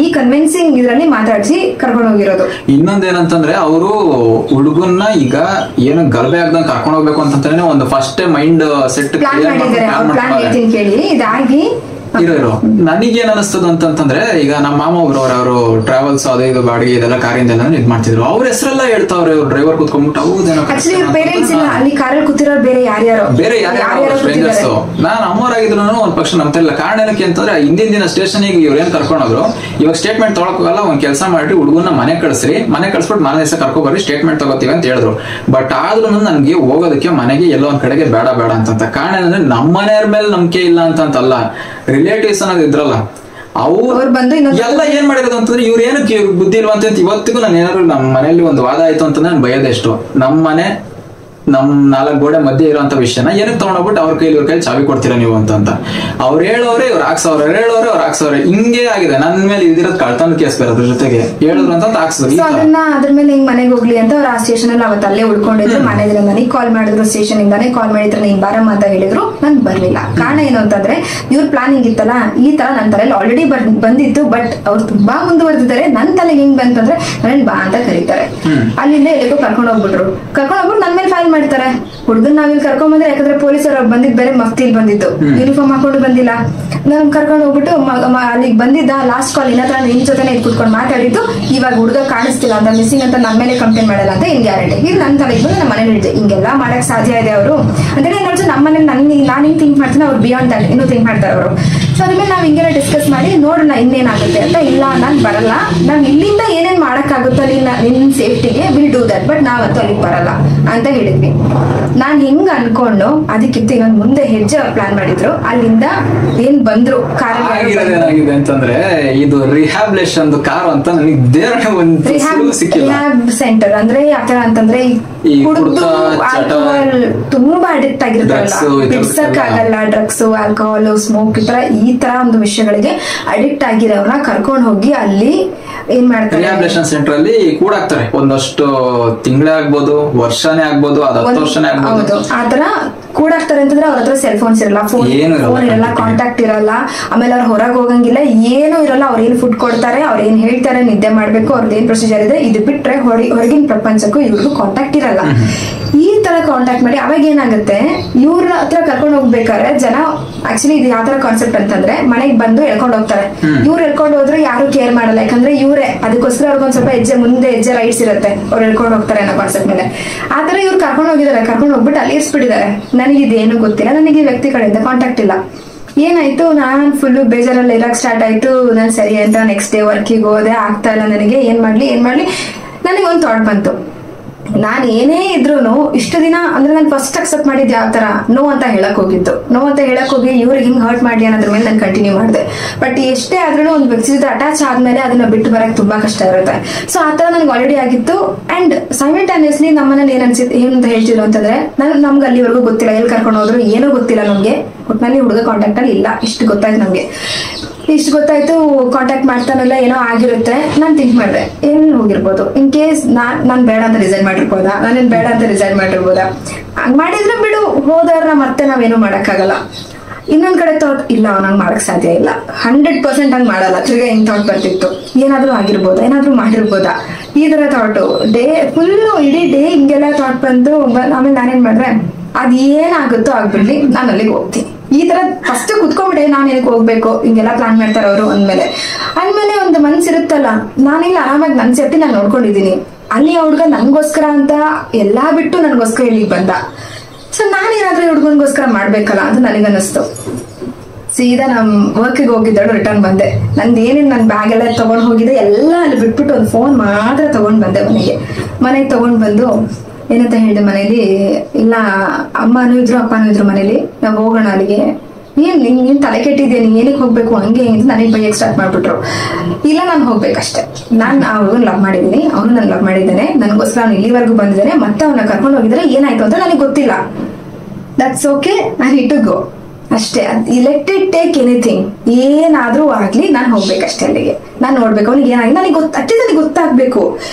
S1: ಈ ಕನ್ವಿನ್ಸಿಂಗ್ ಇದ್ರಲ್ಲಿ ಮಾತಾಡಿಸಿ ಕರ್ಕೊಂಡು ಹೋಗಿರೋದು.
S2: ಇನ್ನೊಂದೇನಂತಂದ್ರೆ ಅವರು ಹುಡುಗನ್ನ ಈಗ ಏನು ಗರ್ಭೆ ಆಗ್ದಂಗ್ ಕರ್ಕೊಂಡು ಹೋಗ್ಬೇಕು ಅಂತಂದ್ರೆ ಒಂದು ಫಸ್ಟ್ ಮೈಂಡ್ ಸೆಟ್
S1: ಪ್ಲಾನ್ ಮಾಡಿದ್ದಾರೆ. ಕೇಳಿ ಇದಾಗಿ
S2: ಇರೋ ನನಗೇನ್ ಅನಿಸ್ತದ ಅಂತಂದ್ರೆ, ಈಗ ನಮ್ಮ ಮಾಮ ಅವರು ಟ್ರಾವೆಲ್ಸ್ ಅದು ಇದು ಬಾಡಿಗೆ ಇದೆಲ್ಲ ಕಾರಿಂದ ಇದ್ ಮಾಡ್ತಿದ್ರು. ಅವ್ರ ಹೆಸರೆಲ್ಲ ಹೇಳ್ತಾವ್ರೆ, ಅವ್ರು ಡ್ರೈವರ್ ಕುತ್ಕೊಂಡ್ಬಿಟ್ಟು ಹೌದೇನೋ
S1: ಪೇರೆಂಟ್ಸ್ ಇಲ್ಲ ಅಲ್ಲಿ ಕಾರಲ್ಲಿ ಕೂತಿರೋರು ಬೇರೆ ಯಾರ್ಯಾರೋ
S2: ಸ್ಟ್ರೇಂಜರ್ಸ್. ನಾನ್ ಅಮ್ಮವರಾಗಿದ್ರು ಒಂದ್ ಪಕ್ಷ ನಂಬ್ತಿರ್ಲಿಲ್ಲ. ಕಾರಣ ಏನಕ್ಕೆ ಅಂತಂದ್ರೆ ಹಿಂದಿನ ದಿನ ಸ್ಟೇಷನ್ ಇವ್ರು ಏನ್ ಕರ್ಕೊಂಡೋದ್ರು, ಇವಾಗ ಸ್ಟೇಟ್ಮೆಂಟ್ ತೊಗೊಳಕೋಗಲ್ಲ, ಒಂದ್ ಕೆಲಸ ಮಾಡಿ ಹುಡುಗನ ಮನೆ ಕಳಿಸ್ಬಿಟ್ಟು ಮನೆ ದಿವಸ ಕರ್ಕೊಬರ್ರಿ ಸ್ಟೇಟ್ಮೆಂಟ್ ತಗೋತೀವಿ ಅಂತ ಹೇಳಿದ್ರು. ಬಟ್ ಆದ್ರೂ ನನ್ಗೆ ಹೋಗೋದಕ್ಕೆ ಮನೆಗೆ ಎಲ್ಲೋ ಒಂದ್ ಕಡೆಗೆ ಬೇಡ ಅಂತ. ಕಾರಣ ಏನಂದ್ರೆ ನಮ್ಮ ಮನೆಯವ್ರ ಮೇಲೆ ನಂಬಿಕೆ ಇಲ್ಲ ಅಂತಲ್ಲ, ರಿಲೇಟಿವ್ಸ್ ಅನ್ನೋದು ಇದ್ರಲ್ಲ ಅವ್ರು ಬಂದು ಎಲ್ಲ ಏನ್ ಮಾಡಿರೋದು ಅಂತಂದ್ರೆ ಇವ್ರು ಏನಕ್ಕೆ ಬುದ್ಧಿ ಇಲ್ವಾ ಅಂತ ಇವತ್ತಿಗೂ ನಾನು ಏನಾದ್ರು ನಮ್ಮ ಮನೆಯಲ್ಲಿ ಒಂದು ವಾದ ಆಯ್ತು ಅಂತಂದ್ರೆ ನಾನು ಭಯದೆಷ್ಟು. ನಮ್ಮ ಮನೆ ನಮ್ 4 ಗೋಡೆ ಮಧ್ಯೆ ಇರೋಂತ ವಿಷಯನ ಏನಕ್ಕೆ ತಗೊಂಡೋಗ್ಬಿಟ್ಟು ಅವ್ರ ಕೈಲಿ ಚಾವಿ ಕೊಡ್ತೀರಾ ನೀವು ಅಂತ ಅವ್ರು ಹೇಳೋರೆ ಇವ್ರು ಹಾಕ್ಸವ್ರೆ, ಹೇಳೋರೆ ಅವ್ರು ಹಾಕ್ಸವ್ರೆ. ಹಿಂಗೆ ಆಗಿದೆ. ನನ್ನ ಮೇಲೆ ಇದಿರೋದು ಕಳ್ತನ ಕೇಸ್ ಬೇರೆ ಅದ್ರ ಜೊತೆಗೆ ಹೇಳಿದ್ರು ಅಂತ ಹಾಕ್ಸಿದ್ರು.
S1: ಅದ್ರ ಮೇಲೆ ಹಿಂಗ್ ಮನೆಗೆ ಹೋಗ್ಲಿ ಅಂತ ಅವ್ರು ಆ ಸ್ಟೇಷನ್ ಅಲ್ಲಿ ಅವತ್ತು ಅಲ್ಲೇ ಉಳ್ಕೊಂಡಿದ್ರು. ಮನೆಯಿಂದ ನನಗೆ ಕಾಲ್ ಮಾಡಿದ್ರು, ಸ್ಟೇಷನ್ ಇಂದಾನೆ ಕಾಲ್ ಮಾಡಿದ್ರು, ನೀನ್ ಬಾರಮ್ಮ ಅಂತ ಹೇಳಿದ್ರು. ನನ್ ಬರ್ಲಿಲ್ಲ. ಕಾರಣ ಏನು ಅಂತಂದ್ರೆ ಇವ್ರ ಪ್ಲಾನಿಂಗ್ ಇತ್ತಲ್ಲ, ಈ ತರ ನನ್ನ ತಲೆಯಲ್ಲಿ ಆಲ್ರೆಡಿ ಬಂದಿತ್ತು. ಬಟ್ ಅವ್ರು ತುಂಬಾ ಮುಂದುವರೆದಿದ್ದಾರೆ. ನನ್ ತಲೆಗೆ ಹಿಂಗ್ ಬಂತಂದ್ರೆ ನನ್ನ ಬಾ ಅಂತ ಕರೀತಾರೆ. ಅಲ್ಲಿಂದ ಎಲ್ಲಿಗೂ ಕರ್ಕೊಂಡು ಹೋಗ್ಬಿಟ್ರು ನನ್ ಮೇಲೆ ಫೈಲ್ ಮಾಡ್ತಾರೆ. ಹುಡುಗನ್ ನಾವಿಲ್ಲಿ ಕರ್ಕೊಂಡ್ ಬಂದ್ರೆ, ಯಾಕಂದ್ರೆ ಪೊಲೀಸರು ಬಂದಿದ್ ಬೇರೆ ಮಫ್ತಿಲ್ ಬಂದಿದ್ದು, ಯೂನಿಫಾರ್ಮ್ ಹಾಕೊಂಡು ಬಂದಿಲ್ಲ. ನನ್ ಕರ್ಕೊಂಡು ಹೋಗ್ಬಿಟ್ಟು ಅಲ್ಲಿಗೆ ಬಂದಿದ್ದ ಲಾಸ್ಟ್ ಕಾಲ್ ಇನ್ನತ್ರ ನಿನ್ ಜೊತೆ ಕುತ್ಕೊಂಡು ಮಾತಾಡಿದ್ದು, ಇವಾಗ ಹುಡುಗ ಕಾಣಿಸ್ತಿಲ್ಲ ಅಂತ ಮಿಸ್ಸಿಂಗ್ ಅಂತ ನನ್ನ ಮೇಲೆ ಕಂಪ್ಲೇಂಟ್ ಮಾಡಲ್ಲ ಅಂತ ಏನ್ ಗ್ಯಾರಂಟಿ. ಇದು ನನ್ನ ತಲೆಗೆ ಬಂದು ನಮ್ಮ ಮನೇಲಿ ಹೇಳಿದೆ ಹಿಂಗೆಲ್ಲ ಮಾಡಕ್ ಸಾಧ್ಯ ಇದೆ ಅವರು ಅಂತೇಳಿ. ನೋಡ್ತು ನಮ್ಮ ಮನೇಲಿ ನಾನು ಹಿಂಗ್ ಥಿಂಕ್ ಮಾಡ್ತೀನಿ, ಅವ್ರು ಬಿಯಾಂಡ್ ದಟ್ ಇನ್ನೂ ಥಿಂಕ್ ಮಾಡ್ತಾರೆ ಅವರು. ಸೊ ಅದ್ಮೇಲೆ ನಾವ್ ಹಿಂಗೆಲ್ಲ ಡಿಸ್ಕಸ್ ಮಾಡಿ ನೋಡೋಣ ಇನ್ನೇನಾಗುತ್ತೆ ಅಂತ. ಇಲ್ಲ ನಾನ್ ಬರಲ್ಲ, ನಾವ್ ಇಲ್ಲಿಂದ ಏನೇನ್ ಮಾಡಕ್ಕಾಗುತ್ತೋ ನಿನ್ ಸೇಫ್ಟಿಗೆ ವಿಲ್ ಡೂ ದಟ್, ಬಟ್ ನಾವಂತೂ ಅಲ್ಲಿಗೆ ಬರಲ್ಲ ಅಂತ ಹೇಳಿದ್ವಿ. ನಾನ್ ಹಿಂಗ್ ಅನ್ಕೊಂಡು ಅದಕ್ಕಿಂತ ಇನ್ನೊಂದ್ ಮುಂದೆ ಹೆಜ್ಜೆ ಪ್ಲಾನ್ ಮಾಡಿದ್ರು. ಅಲ್ಲಿಂದ ಏನ್ ಬಂದ್ರು ಕಾರ್
S2: ಏನಾಗಿದೆ ಅಂತಂದ್ರೆ, ಇದು ರಿಹ್ಯಾಬಿಲೇಷನ್ ಕಾರ್ ಅಂತ ನನಗೆ ದೇವರೇ ಒಂದು
S1: ರಿಹ್ಯಾಬ್ ಸೆಂಟರ್ ಅಂದ್ರೆ ಯಾತರ ಅಂತಂದ್ರೆ ಕುಡಿದು ಆಲ್ಕೋಹಾಲ್ ತುಂಬಾ ಅಡಿಕ್ಟ್ ಆಗಿರ್ತಾರಲ್ಲ, ಬಿಡ್ಸಕ್ಕಾಗಲ್ಲ, ಡ್ರಗ್ಸ್ ಆಲ್ಕೋಹಾಲ್ ಸ್ಮೋಕ್ ಈ ತರ ಒಂದು ವಿಷಯಗಳಿಗೆ ಅಡಿಕ್ಟ್ ಆಗಿರೋರ್ನ ಕರ್ಕೊಂಡು ಹೋಗಿ ಅಲ್ಲಿ ಏನ್ ಮಾಡ್ತಾರೆ,
S2: ರಿಹ್ಯಾಬಿಲೇಷನ್ ಸೆಂಟರ್ ಅಲ್ಲಿ ಕೂಡಾಕ್ತಾರೆ. ಒಂದಷ್ಟು ತಿಂಗಳೇ ಆಗ್ಬೋದು, ವರ್ಷನೇ ಆಗ್ಬೋದು, 10 ವರ್ಷನೇ ಆಗ್ಬೋದು.
S1: ಆತರ ಕೂಡಾಕ್ತಾರೆ ಅಂತಂದ್ರೆ ಅವ್ರ ಹತ್ರ ಸೆಲ್ ಫೋನ್ಸ್ ಇರಲ್ಲ, ಫೋನ್ ಇರಲ್ಲ, ಕಾಂಟ್ಯಾಕ್ಟ್ ಇರಲ್ಲ. ಆಮೇಲೆ ಅವ್ರು ಹೊರಗೆ ಹೋಗಂಗಿಲ್ಲ, ಏನೂ ಇರಲ್ಲ. ಅವ್ರ ಏನ್ ಫುಡ್ ಕೊಡ್ತಾರೆ, ಅವ್ರ ಏನ್ ಹೇಳ್ತಾರೆ, ನಿದ್ದೆ ಮಾಡ್ಬೇಕು, ಅವ್ರದ್ದು ಏನ್ ಪ್ರೊಸೀಜರ್ ಇದೆ, ಇದು ಬಿಟ್ರೆ ಹೊರಗಿನ ಪ್ರಪಂಚಕ್ಕೂ ಇವ್ರಿಗೂ ಕಾಂಟ್ಯಾಕ್ಟ್ ಇರಲ್ಲ. ಈ ತರ ಕಾಂಟ್ಯಾಕ್ಟ್ ಮಾಡಿ ಅವಾಗ ಏನಾಗುತ್ತೆ, ಇವ್ರ ಹತ್ರ ಕರ್ಕೊಂಡು ಹೋಗ್ಬೇಕಾದ್ರೆ ಜನ ಆಕ್ಚುಲಿ ಇದು ಯಾವ ತರ ಕಾನ್ಸೆಪ್ಟ್ ಅಂತಂದ್ರೆ, ಮನೆಗೆ ಬಂದು ಎಳ್ಕೊಂಡು ಹೋಗ್ತಾರೆ. ಇವ್ರು ಎಳ್ಕೊಂಡು ಹೋದ್ರೆ ಯಾರು ಕೇರ್ ಮಾಡಲ್ಲ, ಯಾಕಂದ್ರೆ ಇವರೇ ಅದಕ್ಕೋಸ್ಕರ ಅವ್ರಿಗೊಂದ್ ಸ್ವಲ್ಪ ಹೆಜ್ಜೆ ರೈಟ್ಸ್ ಇರುತ್ತೆ, ಅವ್ರು ಎಳ್ಕೊಂಡು ಹೋಗ್ತಾರೆ ಅನ್ನೋ ಕಾನ್ಸೆಪ್ಟ್ ಮೇಲೆ. ಆತರ ಇವ್ರು ಕರ್ಕೊಂಡು ಹೋಗಿದ್ದಾರೆ. ಕರ್ಕೊಂಡು ಹೋಗ್ಬಿಟ್ಟು ಅಲ್ಲಿ ಇರಿಸ್ಬಿಟ್ಟಿದ್ದಾರೆ. ನನಗಿದೇನು ಗೊತ್ತಿಲ್ಲ, ನನಗೆ ಈ ವ್ಯಕ್ತಿ ಕಡೆಯಿಂದ ಕಾಂಟ್ಯಾಕ್ಟ್ ಇಲ್ಲ. ಏನಾಯ್ತು, ನಾನ್ ಫುಲ್ ಬೇಜಾರಲ್ಲಿ ಇರಕ್ ಸ್ಟಾರ್ಟ್ ಆಯ್ತು. ನಾನ್ ಸರಿ ಅಂತ ನೆಕ್ಸ್ಟ್ ಡೇ ವರ್ಕಿಗೆ ಹೋದೆ. ಆಗ್ತಾ ಇಲ್ಲ ನನಗೆ, ಏನ್ ಮಾಡ್ಲಿ ನನಗೆ ಒಂದು ಥಾಟ್ ಬಂತು. ನಾನ್ ಏನೇ ಇದ್ರು ಇಷ್ಟು ದಿನ ಅಂದ್ರೆ ನಾನು ಫಸ್ಟ್ ಅಕ್ಸೆಪ್ಟ್ ಮಾಡಿದ್ ಯಾವ ತರ ನೋ ಅಂತ ಹೇಳಕ್ ಹೋಗಿ ಇವ್ರಿಗೆ ಹಿಂಗ್ ಹರ್ಟ್ ಮಾಡಿ ಅನ್ನೋದ್ರ ಮೇಲೆ ನಾನು ಕಂಟಿನ್ಯೂ ಮಾಡಿದೆ. ಬಟ್ ಎಷ್ಟೇ ಆದ್ರೂ ಒಂದು ವ್ಯಕ್ತಿ ಜೊತೆ ಅಟ್ಯಾಚ್ ಆದ್ಮೇಲೆ ಅದನ್ನ ಬಿಟ್ಟು ಬರಕ್ ತುಂಬಾ ಕಷ್ಟ ಇರುತ್ತೆ. ಸೊ ಆತರ ನನ್ಗೆ ಆಲ್ರೆಡಿ ಆಗಿತ್ತು. ಅಂಡ್ ಸೈಮಲ್ಟೇನಿಯಸ್ಲಿ ನಮ್ಮನೇಲಿ ಏನಂತ ಹೇಳ್ತಿದ್ರು ಅಂತಂದ್ರೆ, ನಮ್ಗೆ ಅಲ್ಲಿವರೆಗೂ ಗೊತ್ತಿಲ್ಲ, ಎಲ್ಲಿ ಕರ್ಕೊಂಡು ಹೋದ್ರು ಏನೂ ಗೊತ್ತಿಲ್ಲ ನಮ್ಗೆ. ಒಟ್ನಲ್ಲಿ ಹುಡುಗ ಕಾಂಟ್ಯಾಕ್ಟ್ ಅಲ್ಲಿ ಇಲ್ಲ, ಇಷ್ಟು ಗೊತ್ತಾಯ್ತು ನಮ್ಗೆ. ಇಷ್ಟು ಗೊತ್ತಾಯ್ತು, ಕಾಂಟ್ಯಾಕ್ಟ್ ಮಾಡ್ತಾನಲ್ಲ, ಏನೋ ಆಗಿರುತ್ತೆ. ನಾನ್ ಥಿಂಕ್ ಮಾಡಿದೆ ಏನ್ ಹೋಗಿರ್ಬೋದು. ಇನ್ ಕೇಸ್ ನಾನ್ ಬೇಡ ಅಂತ ರಿಸೈನ್ ಮಾಡಿರ್ಬೋದಾ, ನಾನೇನ್ ಬೇಡ ಅಂತ ರಿಸೈನ್ ಮಾಡಿರ್ಬೋದಾ. ಹಂಗ್ ಮಾಡಿದ್ರೆ ಬಿಡು, ಹೋದಾರ ಮತ್ತೆ ನಾವೇನು ಮಾಡಕ್ಕಾಗಲ್ಲ. ಇನ್ನೊಂದ್ ಕಡೆ ಥಾಟ್, ಇಲ್ಲ ಅವ್ನಂಗ್ ಮಾಡಕ್ ಸಾಧ್ಯ ಇಲ್ಲ, 100% ಹಂಗ್ ಮಾಡಲ್ಲ. ತಿರ್ಗಾ ಹಿಂಗ್ ಥಾಟ್ ಬರ್ತಿತ್ತು, ಏನಾದ್ರೂ ಆಗಿರ್ಬೋದಾ, ಏನಾದ್ರೂ ಮಾಡಿರ್ಬೋದಾ, ಈ ತರ ಥಾಟು. ಇಡೀ ಡೇ ಹಿಂಗೆಲ್ಲ ಥಾಟ್ ಬಂದು ಆಮೇಲೆ ನಾನೇನ್ ಮಾಡ್ರೆ, ಅದ್ ಏನಾಗುತ್ತೋ ಆಗ್ಬಿಡ್ಲಿ, ನಾನು ಅಲ್ಲಿಗೆ ಹೋಗ್ತೀನಿ. ಈ ತರ ಫಸ್ಟ್ ಕುತ್ಕೊಂಡ್ಬಿಟ್ಟೆ, ನಾನು ಏನಕ್ಕೆ ಹೋಗ್ಬೇಕು, ಹಿಂಗೆಲ್ಲ ಪ್ಲಾನ್ ಮಾಡ್ತಾರ ಅವರು ಅಂದ್ಮೇಲೆ ಒಂದು ಮನ್ಸಿರುತ್ತಲ್ಲ, ನಾನಿಲ್ಲ ಆರಾಮಾಗಿ ನನ್ ಸೇಫ್ಟಿ ನಾನು ನೋಡ್ಕೊಂಡಿದೀನಿ. ಅಲ್ಲಿ ಹುಡ್ಗ ನನ್ಗೋಸ್ಕರ ಅಂತ ಎಲ್ಲಾ ಬಿಟ್ಟು ನನ್ಗೋಸ್ಕರ ಇಲ್ಲಿಗೆ ಬಂದ. ಸೊ ನಾನೇನಾದ್ರೂ ಹುಡ್ಗನ್ಗೋಸ್ಕರ ಮಾಡ್ಬೇಕಲ್ಲ ಅಂತ ನನಗನ್ನಿಸ್ತು. ಸೀದಾ ನಮ್ ವರ್ಕಿಗೆ ಹೋಗಿದ್ದಾಳು, ರಿಟರ್ನ್ ಬಂದೆ. ನಂದು ಏನೇನು ನನ್ನ ಬ್ಯಾಗ್ ಎಲ್ಲ ತಗೊಂಡ್ ಹೋಗಿದ್ದೆ ಎಲ್ಲ ಅಲ್ಲಿ ಬಿಟ್ಬಿಟ್ಟು ಒಂದು ಫೋನ್ ಮಾತ್ರ ತಗೊಂಡ್ ಬಂದೆ ಮನೆಗೆ ತಗೊಂಡ್ ಬಂದು ಏನಂತ ಹೇಳಿದೆ ಮನೇಲಿ, ಇಲ್ಲ ಅಮ್ಮನೂ ಇದ್ರು ಅಪ್ಪನೂ ಇದ್ರು ಮನೇಲಿ, ನಾವು ಹೋಗೋಣ ಅಲ್ಲಿಗೆ. ನೀನ್ ತಲೆ ಕೆಟ್ಟಿದ್ಯಾ, ನೀನ್ ಏನಕ್ಕೆ ಹೋಗ್ಬೇಕು ಹಂಗೆ ಅಂತ ನನಗೆ ಬೈಯಕ್ ಸ್ಟಾರ್ಟ್ ಮಾಡ್ಬಿಟ್ರು. ಇಲ್ಲ ನಾನು ಹೋಗ್ಬೇಕಷ್ಟೇ, ನಾನು ಅವ್ರಿಗೂ ಲವ್ ಮಾಡಿದೀನಿ, ಅವನು ನಾನು ಲವ್ ಮಾಡಿದ್ದೇನೆ, ನನಗೋಸ್ಕರ ಅವ್ನು ಇಲ್ಲಿವರೆಗೂ ಬಂದಿದ್ದಾನೆ, ಮತ್ತೆ ಅವನ್ನ ಕರ್ಕೊಂಡು ಹೋಗಿದ್ರೆ ಏನಾಯ್ತು ಅಂತ ನನಗೆ ಗೊತ್ತಿಲ್ಲ. That's okay, I need to go ಅಷ್ಟೇ. ಲೆಟ್ ಇಟ್ ಟೇಕ್ ಎನಿಥಿಂಗ್, ಏನಾದ್ರೂ ಆಗ್ಲಿ ನಾನು ಹೋಗ್ಬೇಕಷ್ಟೇ ಅಲ್ಲಿಗೆ. ನಾನು ನೋಡ್ಬೇಕು ಅವ್ನಿಗೆ ಏನಾಗಿದೆ, ನನಗೆ ಗೊತ್ತಾಗ್ಬೇಕು.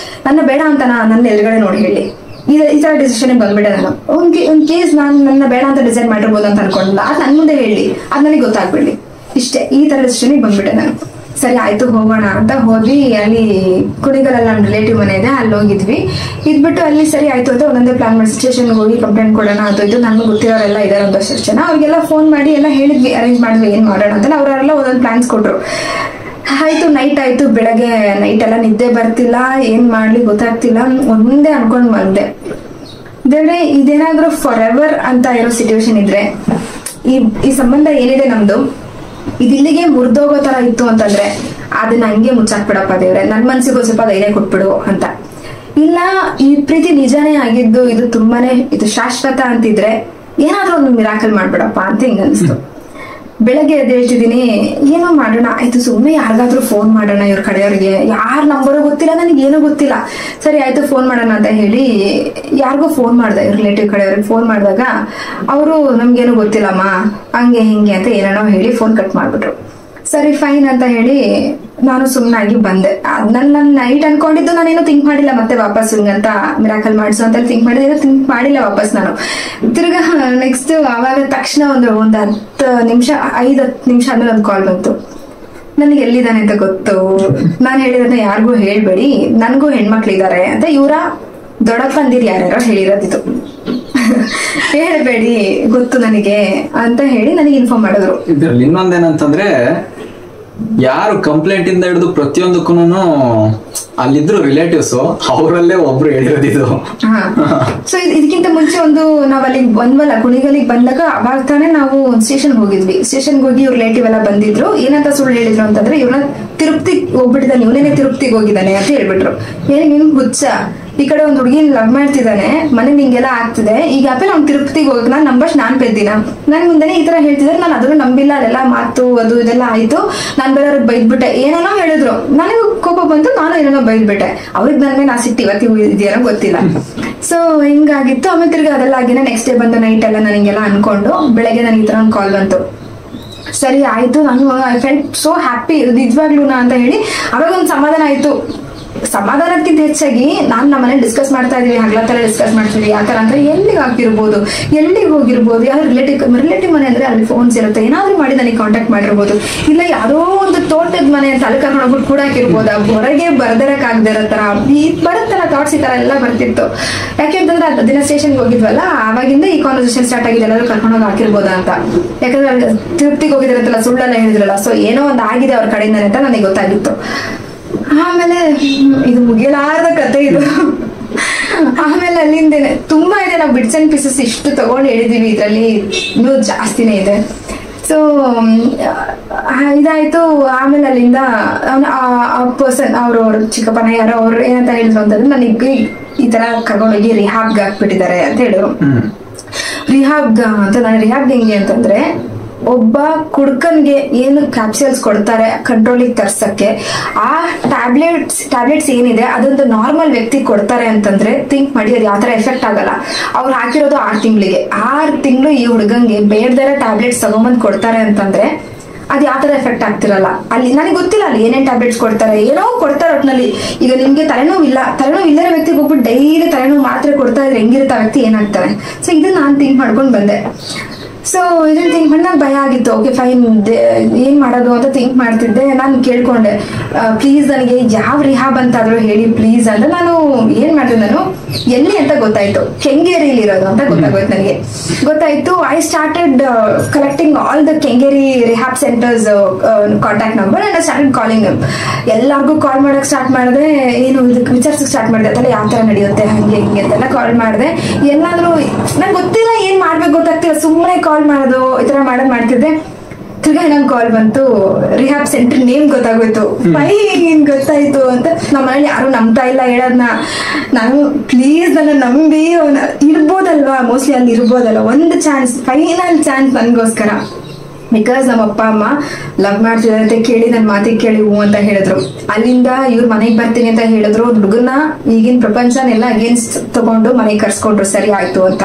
S1: ನನ್ನ ಬೇಡ ಅಂತ ನನ್ನ ಎದುರುಗಡೆ ನೋಡಿ ಹೇಳಿ, ಈ ತರ ಡಿಸಿಷನ್ ಬಂದ್ಬಿಟ್ಟೆ ನಾನು. ಒಂದ್ ಕೇಸ್ ನಾನು ನನ್ನ ಬೇಡ ಅಂತ ಡಿಸೈಡ್ ಮಾಡಿರ್ಬೋದು ಅಂತ ಅನ್ಕೊಂಡಿಲ್ಲ, ಅದ್ ನನ್ ಮುಂದೆ ಹೇಳಿ, ಅದ್ ನನಗೆ ಗೊತ್ತಾಗ್ಬಿಡ್ಲಿ ಇಷ್ಟೇ. ಈ ತರ ಡಿಸಿಷನ್ ಬಂದ್ಬಿಟ್ಟೆ ನಾನು. ಸರಿ ಆಯ್ತು ಹೋಗೋಣ ಅಂತ ಹೋದ್ವಿ. ಅಲ್ಲಿ ಕುಣಿಗಲಲ್ಲಿ ನನ್ನ ರಿಲೇಟಿವ್ ಮನೆ ಇದೆ, ಅಲ್ಲಿ ಹೋಗಿದ್ವಿ. ಇದ್ಬಿಟ್ಟು ಅಲ್ಲಿ ಸರಿ ಆಯ್ತು ಅಂತ ಒಂದೊಂದೇ ಪ್ಲಾನ್ ಮಾಡಿ ಸ್ಟೇಷನ್ಗೆ ಹೋಗಿ ಕಂಪ್ಲೇಂಟ್ ಕೊಡೋಣ ಅದು ಇದು. ನನ್ಗೆ ಗೊತ್ತಿರೋರೆಲ್ಲ ಇದಾರೆ ಒಂದಷ್ಟು ಜನ, ಅವ್ರಿಗೆಲ್ಲ ಫೋನ್ ಮಾಡಿ ಎಲ್ಲ ಹೇಳಿದ್ವಿ, ಅರೇಂಜ್ ಮಾಡಿದ್ವಿ ಏನ್ ಮಾಡೋಣ ಅಂತ. ಅವರೆಲ್ಲ ಒಂದೊಂದು ಪ್ಲಾನ್ಸ್ ಕೊಟ್ರು. ಆಯ್ತು, ನೈಟ್ ಆಯ್ತು, ಬೆಳಗ್ಗೆ ನೈಟ್ ಎಲ್ಲ ನಿದ್ದೆ ಬರ್ತಿಲ್ಲ, ಏನ್ ಮಾಡ್ಲಿ ಗೊತ್ತಾಗ್ತಿಲ್ಲ. ಒಂದೇ ಅನ್ಕೊಂಡ್ ಬಂದೆ, ದೇವ್ರೆ ಇದೇನಾದ್ರೂ ಫಾರ್ ಎವರ್ ಅಂತ ಇರೋ ಸಿಚುವೇಶನ್ ಇದ್ರೆ, ಈ ಸಂಬಂಧ ಏನಿದೆ ನಮ್ದು ಇದಿಲ್ಲಿಗೆ ಮುರಿದೋಗೋ ತರ ಇತ್ತು ಅಂತಂದ್ರೆ ಅದನ್ನ ಹಂಗೆ ಮುಚ್ಚಾಕ್ಬಿಡಪ್ಪ ದೇವ್ರೆ, ನನ್ ಮನ್ಸಿಗೂ ಸ್ವಲ್ಪ ಧೈರ್ಯ ಕೊಟ್ಬಿಡು ಅಂತ. ಇಲ್ಲ ಈ ಪ್ರೀತಿ ನಿಜಾನೇ ಆಗಿದ್ದು, ಇದು ತುಂಬಾನೇ ಇದು ಶಾಶ್ವತ ಅಂತಿದ್ರೆ ಏನಾದ್ರೂ ಒಂದು ಮಿರಾಕಲ್ ಮಾಡ್ಬಿಡಪ್ಪ ಅಂತ ಹಿಂಗ ಅನ್ಸ್ತು. ಬೆಳಗ್ಗೆ ಎದ್ದು ಹೇಳ್ತಿದ್ದೀನಿ, ಏನೋ ಮಾಡೋಣ ಆಯ್ತು, ಸುಮ್ಮನೆ ಯಾರಿಗಾದ್ರೂ ಫೋನ್ ಮಾಡೋಣ, ಇವ್ರ ಕಡೆಯವ್ರಿಗೆ ಯಾರ ನಂಬರು ಗೊತ್ತಿಲ್ಲ, ನನಗೆ ಏನೂ ಗೊತ್ತಿಲ್ಲ. ಸರಿ ಆಯ್ತು ಫೋನ್ ಮಾಡೋಣ ಅಂತ ಹೇಳಿ ಯಾರಿಗೂ ಫೋನ್ ಮಾಡ್ದೆ, ಇವ್ರ ರಿಲೇಟಿವ್ ಕಡೆಯವ್ರಿಗೆ ಫೋನ್ ಮಾಡಿದಾಗ ಅವರು ನಮ್ಗೇನು ಗೊತ್ತಿಲ್ಲಮ್ಮ ಹಂಗೆ ಹಿಂಗೆ ಅಂತ ಏನೇನೋ ಹೇಳಿ ಫೋನ್ ಕಟ್ ಮಾಡ್ಬಿಟ್ರು. ಸರಿ ಫೈನ್ ಅಂತ ಹೇಳಿ ನಾನು ಸುಮ್ಮನಾಗಿ ಬಂದೆ. ನನ್ನ ನೈಟ್ ಅನ್ಕೊಂಡಿದ್ದು ನಾನೇನು ಥಿಂಕ್ ಮಾಡಿಲ್ಲ, ಮತ್ತೆ ವಾಪಸ್ ಹಿಂಗಂತ ಮಿರಾಕಲ್ ಮಾಡಿಸು ಅಂತ ಥಿಂಕ್ ಮಾಡಿದ್ರೆ ಥಿಂಕ್ ಮಾಡಿಲ್ಲ ವಾಪಸ್ ನಾನು. ತಿರ್ಗಾ ನೆಕ್ಸ್ಟ್ ಆವಾಗ ತಕ್ಷಣ ಒಂದು 5-10 ನಿಮಿಷ ಆದ್ಮೇಲೆ ಒಂದು ಕಾಲ್ ಬಂತು. ನನಗೆ ಎಲ್ಲಿದ್ದಾನೆ ಅಂತ ಗೊತ್ತು, ನಾನು ಹೇಳಿದ್ರೆ ಯಾರಿಗೂ ಹೇಳ್ಬೇಡಿ, ನನ್ಗೂ ಹೆಣ್ಮಕ್ಳಿದ್ದಾರೆ ಅಂತ ಇವರ ದೊಡ್ಡಪ್ಪಂದಿರು ಯಾರ್ಯಾರೋ ಹೇಳಿರೋದಿತ್ತು, ಹೇಳ್ಬೇಡಿ ಗೊತ್ತು ನನಗೆ ಅಂತ ಹೇಳಿ ನನಗೆ ಇನ್ಫಾರ್ಮ್ ಮಾಡಿದ್ರು.
S2: ಇದ್ರಲ್ಲಿ ಇನ್ನೊಂದೇನಂತಂದ್ರೆ, ಯಾರು ಕಂಪ್ಲೇಂಟ್ ಇಂದ ಹಿಡಿದು ಪ್ರತಿಯೊಂದಕ್ಕೂನು ಅಲ್ಲಿದ್ರು ರಿಲೇಟಿವ್ಸ್, ಅವರಲ್ಲೇ ಒಬ್ರು ಹೇಳಿರೋದಿದ್ದು.
S1: ಸೊ ಇದಕ್ಕಿಂತ ಮುಂಚೆ ನಾವ್ ಅಲ್ಲಿ ಬಂದ್ವಲ್ಲ ಕುಣಿಗಲಿಗೆ ಬಂದಾಗ, ಅವಾಗ ತಾನೇ ನಾವು ಸ್ಟೇಷನ್ ಹೋಗಿದ್ವಿ. ಸ್ಟೇಷನ್ಗೆ ಹೋಗಿ ಇವ್ರ ರಿಲೇಟಿವ್ ಎಲ್ಲ ಬಂದಿದ್ರು. ಏನಂತ ಸುಳ್ಳು ಹೇಳಿದ್ರು ಅಂತಂದ್ರೆ, ಇವ್ರನ್ನ ತಿರುಪ್ತಿಗೆ ಹೋಗ್ಬಿಟ್ಟಿದ್ದಾನೆ, ಇವನೇನೆ ತಿರುಪ್ತಿಗೆ ಹೋಗಿದ್ದಾನೆ ಅಂತ ಹೇಳ್ಬಿಟ್ರು. ನಿಮ್ ಹುಚ್ಚ, ಈ ಕಡೆ ಒಂದ್ ಹುಡುಗಿ ಲವ್ ಮಾಡ್ತಿದ್ದಾನೆ, ಮನೇಲಿ ಹಿಂಗೆಲ್ಲ ಆಗ್ತಿದೆ, ಈಗ ಆಪಲ್ ಅವ್ನು ತಿರುಪತಿಗೆ ಹೋಗಿ ನಾನು ನಂಬರ್ಸ್ ನಾನ್ ಪೆದ್ದಿನ, ನನ್ ಮುಂದೆನೆ ಈ ತರ ಹೇಳ್ತಿದ್ರೆ ನಾನು ಅದನ್ನು ನಂಬಿಲ್ಲ. ಅಲ್ಲೆಲ್ಲ ಮಾತು ಅದು ಇದೆಲ್ಲ ಆಯ್ತು, ನಾನ್ ಬೇರೆಯವ್ರಿಗೆ ಬೈದ್ಬಿಟ್ಟೆ, ಏನೇನೋ ಹೇಳಿದ್ರು, ನನಗೂ ಕೋಪ ಬಂತು, ನಾನು ಏನೇನೋ ಬೈದ್ಬಿಟ್ಟೆ. ಅವ್ರಿಗೆ ನನ್ನ ಮೇಲೆ ನಾ ಸಿಟ್ಟು ಇವತ್ತಿಗೂ ಇದೆಯೇನೋ ಗೊತ್ತಿಲ್ಲ. ಸೊ ಹಿಂಗಾಗಿತ್ತು. ಆಮೇಲೆ ತಿರ್ಗಿ ಅದೆಲ್ಲ ಆಗಿನ ನೆಕ್ಸ್ಟ್ ಡೇ ಬಂದು ನೈಟ್ ಎಲ್ಲ ನನಗೆಲ್ಲ ಅನ್ಕೊಂಡು ಬೆಳಗ್ಗೆ ನನಗೆ ಈ ತರ ಒಂದು ಕಾಲ್ ಬಂತು. ಸರಿ ಆಯ್ತು, ನಾನು ಐ ಫೆಲ್ಟ್ ಸೋ ಹ್ಯಾಪಿ ನಿಜವಾಗ್ಲೂನಾ ಅಂತ ಹೇಳಿ ಅವಾಗ ಒಂದು ಸಮಾಧಾನ ಆಯ್ತು. ಸಮಾಧಾನಕ್ಕಿಂತ ಹೆಚ್ಚಾಗಿ ನಾನು ನಮ್ಮನೆ ಡಿಸ್ಕಸ್ ಮಾಡ್ತಾ ಇದೀವಿ, ಹಗ್ಲತ್ತರ ಡಿಸ್ಕಸ್ ಮಾಡ್ತೀವಿ. ಯಾಕಂದ್ರೆ ಅಂದ್ರೆ ಎಲ್ಲಿಗೆ ಆಗಿರ್ಬೋದು, ಎಲ್ಲಿಗೆ ಹೋಗಿರ್ಬೋದು, ಯಾರು ರಿಲೇಟಿವ್ ಮನೆ ಅಂದ್ರೆ ಅಲ್ಲಿ ಫೋನ್ಸ್ ಇರುತ್ತೆ, ಏನಾದ್ರು ಮಾಡಿ ನನಗೆ ಕಾಂಟ್ಯಾಕ್ಟ್ ಮಾಡಿರ್ಬೋದು. ಇಲ್ಲ ಯಾರೋ ಒಂದು ತೋಟದ ಮನೆ ಅಂತ ಅಲ್ಲಿ ಕರ್ಕೊಂಡು ಹೋಗ್ಬಿಟ್ಟು ಕೂಡ ಹಾಕಿರ್ಬೋದು. ಹೊರಗೆ ಬರ್ದಿರಕ್ ಆಗದೆ ಇರೋ ತರ ಬರುತ್ತಲ್ಲ ಥಾಟ್ಸ್, ಈ ತರ ಎಲ್ಲ ಬರ್ತಿತ್ತು. ಯಾಕೆಂತಂದ್ರೆ ಅದು ದಿನ ಸ್ಟೇಷನ್ಗೆ ಹೋಗಿದ್ವಲ್ಲ, ಆವಾಗಿಂದ ಈ ಕಾನ್ವರ್ಸೇಷನ್ ಸ್ಟಾರ್ಟ್ ಆಗಿದೆ, ಎಲ್ಲರೂ ಕರ್ಕೊಂಡೋಗಿ ಹಾಕಿರ್ಬೋದಾ ಅಂತ. ಯಾಕಂದ್ರೆ ತಿರುಪ್ತಿಗೆ ಹೋಗಿದಿರತ್ತಲ್ಲ, ಸುಳ್ಳೆಲ್ಲ ಹೇಳಿದ್ರಲ್ಲ, ಸೊ ಏನೋ ಒಂದು ಆಗಿದೆ ಅವ್ರ ಕಡೆಯಿಂದ ಅಂತ ನನಗೆ ಗೊತ್ತಾಗಿತ್ತು. ಆಮೇಲೆ ಇದು ಮುಗಿಯಲಾರದ ಕತೆ ಇದು. ಆಮೇಲೆ ಅಲ್ಲಿಂದೇನೆ ತುಂಬಾ ಇದೆ, ನಾವು ಬಿಟ್ಸ್ ಅಂಡ್ ಪೀಸಸ್ ಇಷ್ಟು ತಗೊಂಡು ಹೇಳಿದೀವಿ, ಇದ್ರಲ್ಲಿ ಇನ್ನೂ ಜಾಸ್ತಿನೇ ಇದೆ. ಸೊ ಇದಾಯ್ತು. ಆಮೇಲೆ ಅಲ್ಲಿಂದ ಆ ಪರ್ಸನ್ ಅವರು ಚಿಕ್ಕಪ್ಪನ ಯಾರೋ ಅವ್ರು ಏನಂತ ಹೇಳಿದ್ರು ಅಂತಂದ್ರೆ, ನನಗೆ ಈ ತರ ಕರ್ಕೊಂಡೋಗಿ ರಿಹಾಬ್ಗೆ ಹಾಕ್ಬಿಟ್ಟಿದ್ದಾರೆ ಅಂತ ಹೇಳಿದ್ರು. ರಿಹಾಬ್ಗ ಅಂತ, ನಾನು ರಿಹಾಬ್ಗೆ ಹೆಂಗೆ ಅಂತಂದ್ರೆ, ಒಬ್ಬ ಕುಡ್ಕನ್ಗೆ ಏನು ಕ್ಯಾಪ್ಸೂಲ್ಸ್ ಕೊಡ್ತಾರೆ ಕಂಟ್ರೋಲಿಗೆ ತರ್ಸಕ್ಕೆ, ಆ ಟ್ಯಾಬ್ಲೆಟ್ಸ್ ಏನಿದೆ ಅದೊಂದು ನಾರ್ಮಲ್ ವ್ಯಕ್ತಿ ಕೊಡ್ತಾರೆ ಅಂತಂದ್ರೆ ಥಿಂಕ್ ಮಾಡಿ ಅದು ಯಾವ ತರ ಎಫೆಕ್ಟ್ ಆಗಲ್ಲ. ಅವ್ರು ಹಾಕಿರೋದು 6 ತಿಂಗಳಿಗೆ, 6 ತಿಂಗಳು ಈ ಹುಡುಗಂಗೆ ಬೇಡದರ ಟ್ಯಾಬ್ಲೆಟ್ಸ್ ತಗೊಂಬಂದ್ ಕೊಡ್ತಾರೆ ಅಂತಂದ್ರೆ ಅದು ಯಾವ ತರ ಎಫೆಕ್ಟ್ ಆಗ್ತಿರಲ್ಲ. ಅಲ್ಲಿ ನನಗೆ ಗೊತ್ತಿಲ್ಲ ಅಲ್ಲಿ ಏನೇನ್ ಟ್ಯಾಬ್ಲೆಟ್ಸ್ ಕೊಡ್ತಾರೆ, ಏನೋ ಕೊಡ್ತಾರೆ ಒಟ್ಟಿನಲ್ಲಿ. ಈಗ ನಿಮ್ಗೆ ತಲೆನೋವು ಇಲ್ಲದ ವ್ಯಕ್ತಿಗೆ ಹೋಗ್ಬಿಟ್ಟು ಡೈಲಿ ತಲೆನೋವು ಮಾತ್ರೆ ಕೊಡ್ತಾ ಇದ್ರೆ ಹೆಂಗಿರುತ್ತೆ ಆ ವ್ಯಕ್ತಿ ಏನಾಗ್ತಾರೆ. ಸೊ ಇದನ್ನ ನಾನು ಥಿಂಕ್ ಮಾಡ್ಕೊಂಡು ಬಂದೆ. ಸೊ ಇದನ್ನ ಥಿಂಕ್ ಮಾಡಿ ನಂಗೆ ಭಯ ಆಗಿತ್ತು. ಓಕೆ ಫೈನ್, ಏನ್ ಮಾಡೋದು ಅಂತ ಥಿಂಕ್ ಮಾಡ್ತಿದ್ದೆ. ನಾನು ಕೇಳ್ಕೊಂಡೆ, ಪ್ಲೀಸ್ ನನಗೆ ಯಾವ ರಿಹಾಬ್ ಅಂತಾದ್ರೂ ಹೇಳಿ ಪ್ಲೀಸ್ ಅಂತ. ನಾನು ಏನ್ ಮಾಡಿದೆ, ನಾನು ಎಲ್ಲಿ ಅಂತ ಗೊತ್ತಾಯ್ತು, ಕೆಂಗೇರಿಲಿ ಇರೋದು ಅಂತ ಗೊತ್ತಾಗೋಯ್ತು ನನಗೆ. ಗೊತ್ತಾಯ್ತು. I started collecting all the Kengeri rehab centres contact number and I started calling them. ಎಲ್ಲರಿಗೂ ಕಾಲ್ ಮಾಡಕ್ ಸ್ಟಾರ್ಟ್ ಮಾಡಿದೆ. ಏನು ಇದಕ್ಕೆ ವಿಚಾರಿಸಕ್ ಸ್ಟಾರ್ಟ್ ಮಾಡಿದೆ, ಅದೆಲ್ಲ ಯಾವ ತರ ನಡೆಯುತ್ತೆ ಹಂಗೆ ಹಿಂಗೆ ಅಂತೆಲ್ಲ ಕಾಲ್ ಮಾಡಿದೆ. ಎಲ್ಲಾದ್ರೂ ನಂಗೆ ಗೊತ್ತಿಲ್ಲ ಏನ್ ಮಾಡ್ಬೇಕು ಗೊತ್ತಾಗ್ತಿಲ್ಲ, ಸುಮ್ಮನೆ ಕಾಲ್ ಮಾಡೋದು ಈ ತರ ಮಾಡ್ತಿದ್ದೆ. ತಿರ್ಗಾ ನಂಗೆ ಕಾಲ್ ಬಂತು, ರಿಹಾಬ್ ಸೆಂಟರ್ ನೇಮ್ ಗೊತ್ತಾಗೋಯ್ತು. ಏನ್ ಗೊತ್ತಾಯ್ತು ಅಂತ ನಮ್ಮ ಮನೇಲಿ ಯಾರು ನಂಬ್ತಾ ಇಲ್ಲ ಹೇಳೋದ್ನ. ನಾನು ಪ್ಲೀಸ್ ನನ್ನ ನಂಬಿ ಇರ್ಬೋದಲ್ವಾ, ಮೋಸ್ಟ್ಲಿ ಅಲ್ಲಿ ಇರ್ಬೋದಲ್ವ, ಒಂದು ಚಾನ್ಸ್, ಫೈನಲ್ ಚಾನ್ಸ್ ನನ್ಗೋಸ್ಕರ. ಬಿಕಾಸ್ ನಮ್ಮ ಅಪ್ಪ ಅಮ್ಮ ಲವ್ ಮಾಡ್ತಿದ್ದಾರೆ ಅಂತ ಕೇಳಿ ನನ್ನ ಮಾತಿಗೆ ಕೇಳಿ ಹೂ ಅಂತ ಹೇಳಿದ್ರು. ಅಲ್ಲಿಂದ ಇವ್ರು ಮನೆಗೆ ಬರ್ತೀನಿ ಅಂತ ಹೇಳಿದ್ರು. ಹುಡುಗನ ಈಗಿನ ಪ್ರಪಂಚನೆಲ್ಲ ಅಗೇನ್ಸ್ಟ್ ತಗೊಂಡು ಮನೆಗೆ ಕರ್ಸ್ಕೊಂಡ್ರು. ಸರಿ ಆಯ್ತು ಅಂತ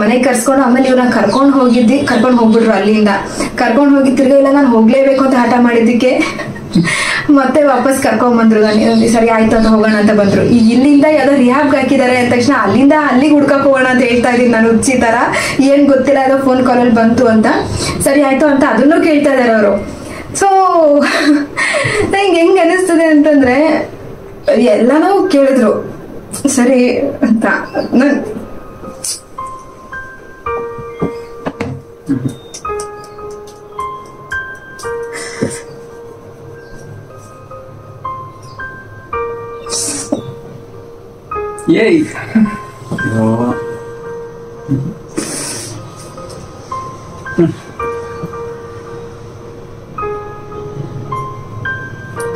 S1: ಮನೆಗೆ ಕರ್ಸ್ಕೊಂಡು ಆಮೇಲೆ ಇವ್ರನ್ನ ಕರ್ಕೊಂಡು ಹೋಗ್ಬಿಟ್ರು. ಅಲ್ಲಿಂದ ಕರ್ಕೊಂಡು ಹೋಗಿ ತಿರ್ಗಾ ಇಲ್ಲ ನಾನು ಹೋಗ್ಲೇಬೇಕು ಅಂತ ಹಠ ಮಾಡಿದ್ದಕ್ಕೆ ಮತ್ತೆ ವಾಪಸ್ ಕರ್ಕೊಂಡ್ ಬಂದ್ರು. ನಾನು ಸರಿ ಆಯ್ತು ಅಂತ ಹೋಗೋಣ ಅಂತ ಬಂದ್ರು. ಈಗ ಇಲ್ಲಿಂದ ಯಾವ್ದೋ ರಿಹಾಬ್ಗೆ ಹಾಕಿದ್ದಾರೆ ಅಂದ ತಕ್ಷಣ ಅಲ್ಲಿಂದ ಅಲ್ಲಿಗೆ ಹುಡ್ಕಕ್ ಹೋಗೋಣ ಅಂತ ಹೇಳ್ತಾ ಇದೀನಿ ನಾನು, ಹುಚ್ಚಿ ತರ. ಏನ್ ಗೊತ್ತಿಲ್ಲ, ಯಾವ್ದೋ ಫೋನ್ ಕಾಲಲ್ಲಿ ಬಂತು ಅಂತ. ಸರಿ ಆಯ್ತು ಅಂತ ಅದನ್ನು ಕೇಳ್ತಾ ಇದಾರೆ ಅವರು. ಸೊ ನಂಗೆ ಹೆಂಗ್ ಅನಿಸ್ತದೆ ಅಂತಂದ್ರೆ, ಎಲ್ಲಾನು ಕೇಳಿದ್ರು ಸರಿ ಅಂತ.
S2: ಏಯ್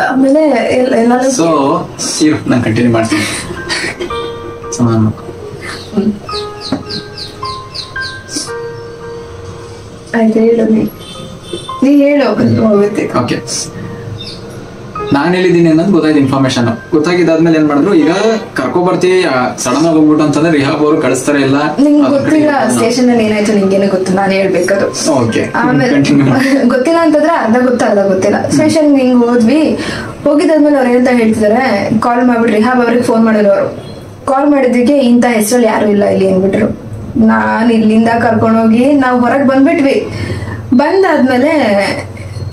S1: ಆಮೇಲೆ ಎಲ್ಲಾನು
S2: ಸೊ ಇರು, ನಾನು ಕಂಟಿನ್ಯೂ ಮಾಡ್ತೀನಿ.
S1: ಆಯ್ತು, ಹೇಳು ನೀ ಹೇಳು ಹೋಗುತ್ತೆ.
S2: ಓಕೆ, ನಾನು ಹೇಳಿದ್ದೀನಿ ಅನ್ನೋದು ಗೊತ್ತಾಯ್ತು. ಇನ್ಫಾರ್ಮೇಶನ್ ಗೊತ್ತಾಗಿದ್ದಾದ್ಮೇಲೆ ಏನ್ ಮಾಡಿದ್ರು, ಈಗ ಕರ್ಕೊ ಬರ್ತೀವಿ ಸಡನ್ ಆಗಿ ಹೋಗ್ಬಿಟ್ಟು ಅಂತಂದ್ರೆ ರಿಹಾಬ್ ಅವರು ಕಳಿಸ್ತಾರೆ ಇಲ್ಲ.
S1: ನಿಂಗೆ ಗೊತ್ತಿಲ್ಲ ಸ್ಟೇಷನ್ ಅಲ್ಲಿ ಏನಾಯ್ತು, ನಿಂಗೇನು ಗೊತ್ತು, ನಾನು ಹೇಳ್ಬೇಕದು. ಆಮೇಲೆ ಗೊತ್ತಿಲ್ಲ ಅಂತಂದ್ರೆ ಅರ್ಧ ಗೊತ್ತಿಲ್ಲ. ಸ್ಟೇಷನ್ ಹಿಂಗ್ ಹೋಗಿದ್ದಾದ್ಮೇಲೆ ಅವ್ರು ಏನಂತ ಹೇಳ್ತಿದಾರೆ, ಕಾಲ್ ಮಾಡ್ಬಿಟ್ಟು ರಿಹಾಬ್ ಅವ್ರಿಗೆ ಫೋನ್ ಮಾಡಿದ್ರು. ಅವರು ಕಾಲ್ ಮಾಡಿದ್ದಕ್ಕೆ ಇಂಥ ಹೆಸರಲ್ಲಿ ಯಾರು ಇಲ್ಲ ಇಲ್ಲಿ ಅಂದ್ಬಿಟ್ರು. ನಾನ್ ಇಲ್ಲಿಂದ ಕರ್ಕೊಂಡೋಗಿ ನಾವು ಹೊರಗೆ ಬಂದ್ಬಿಟ್ವಿ. ಬಂದಾದ್ಮೇಲೆ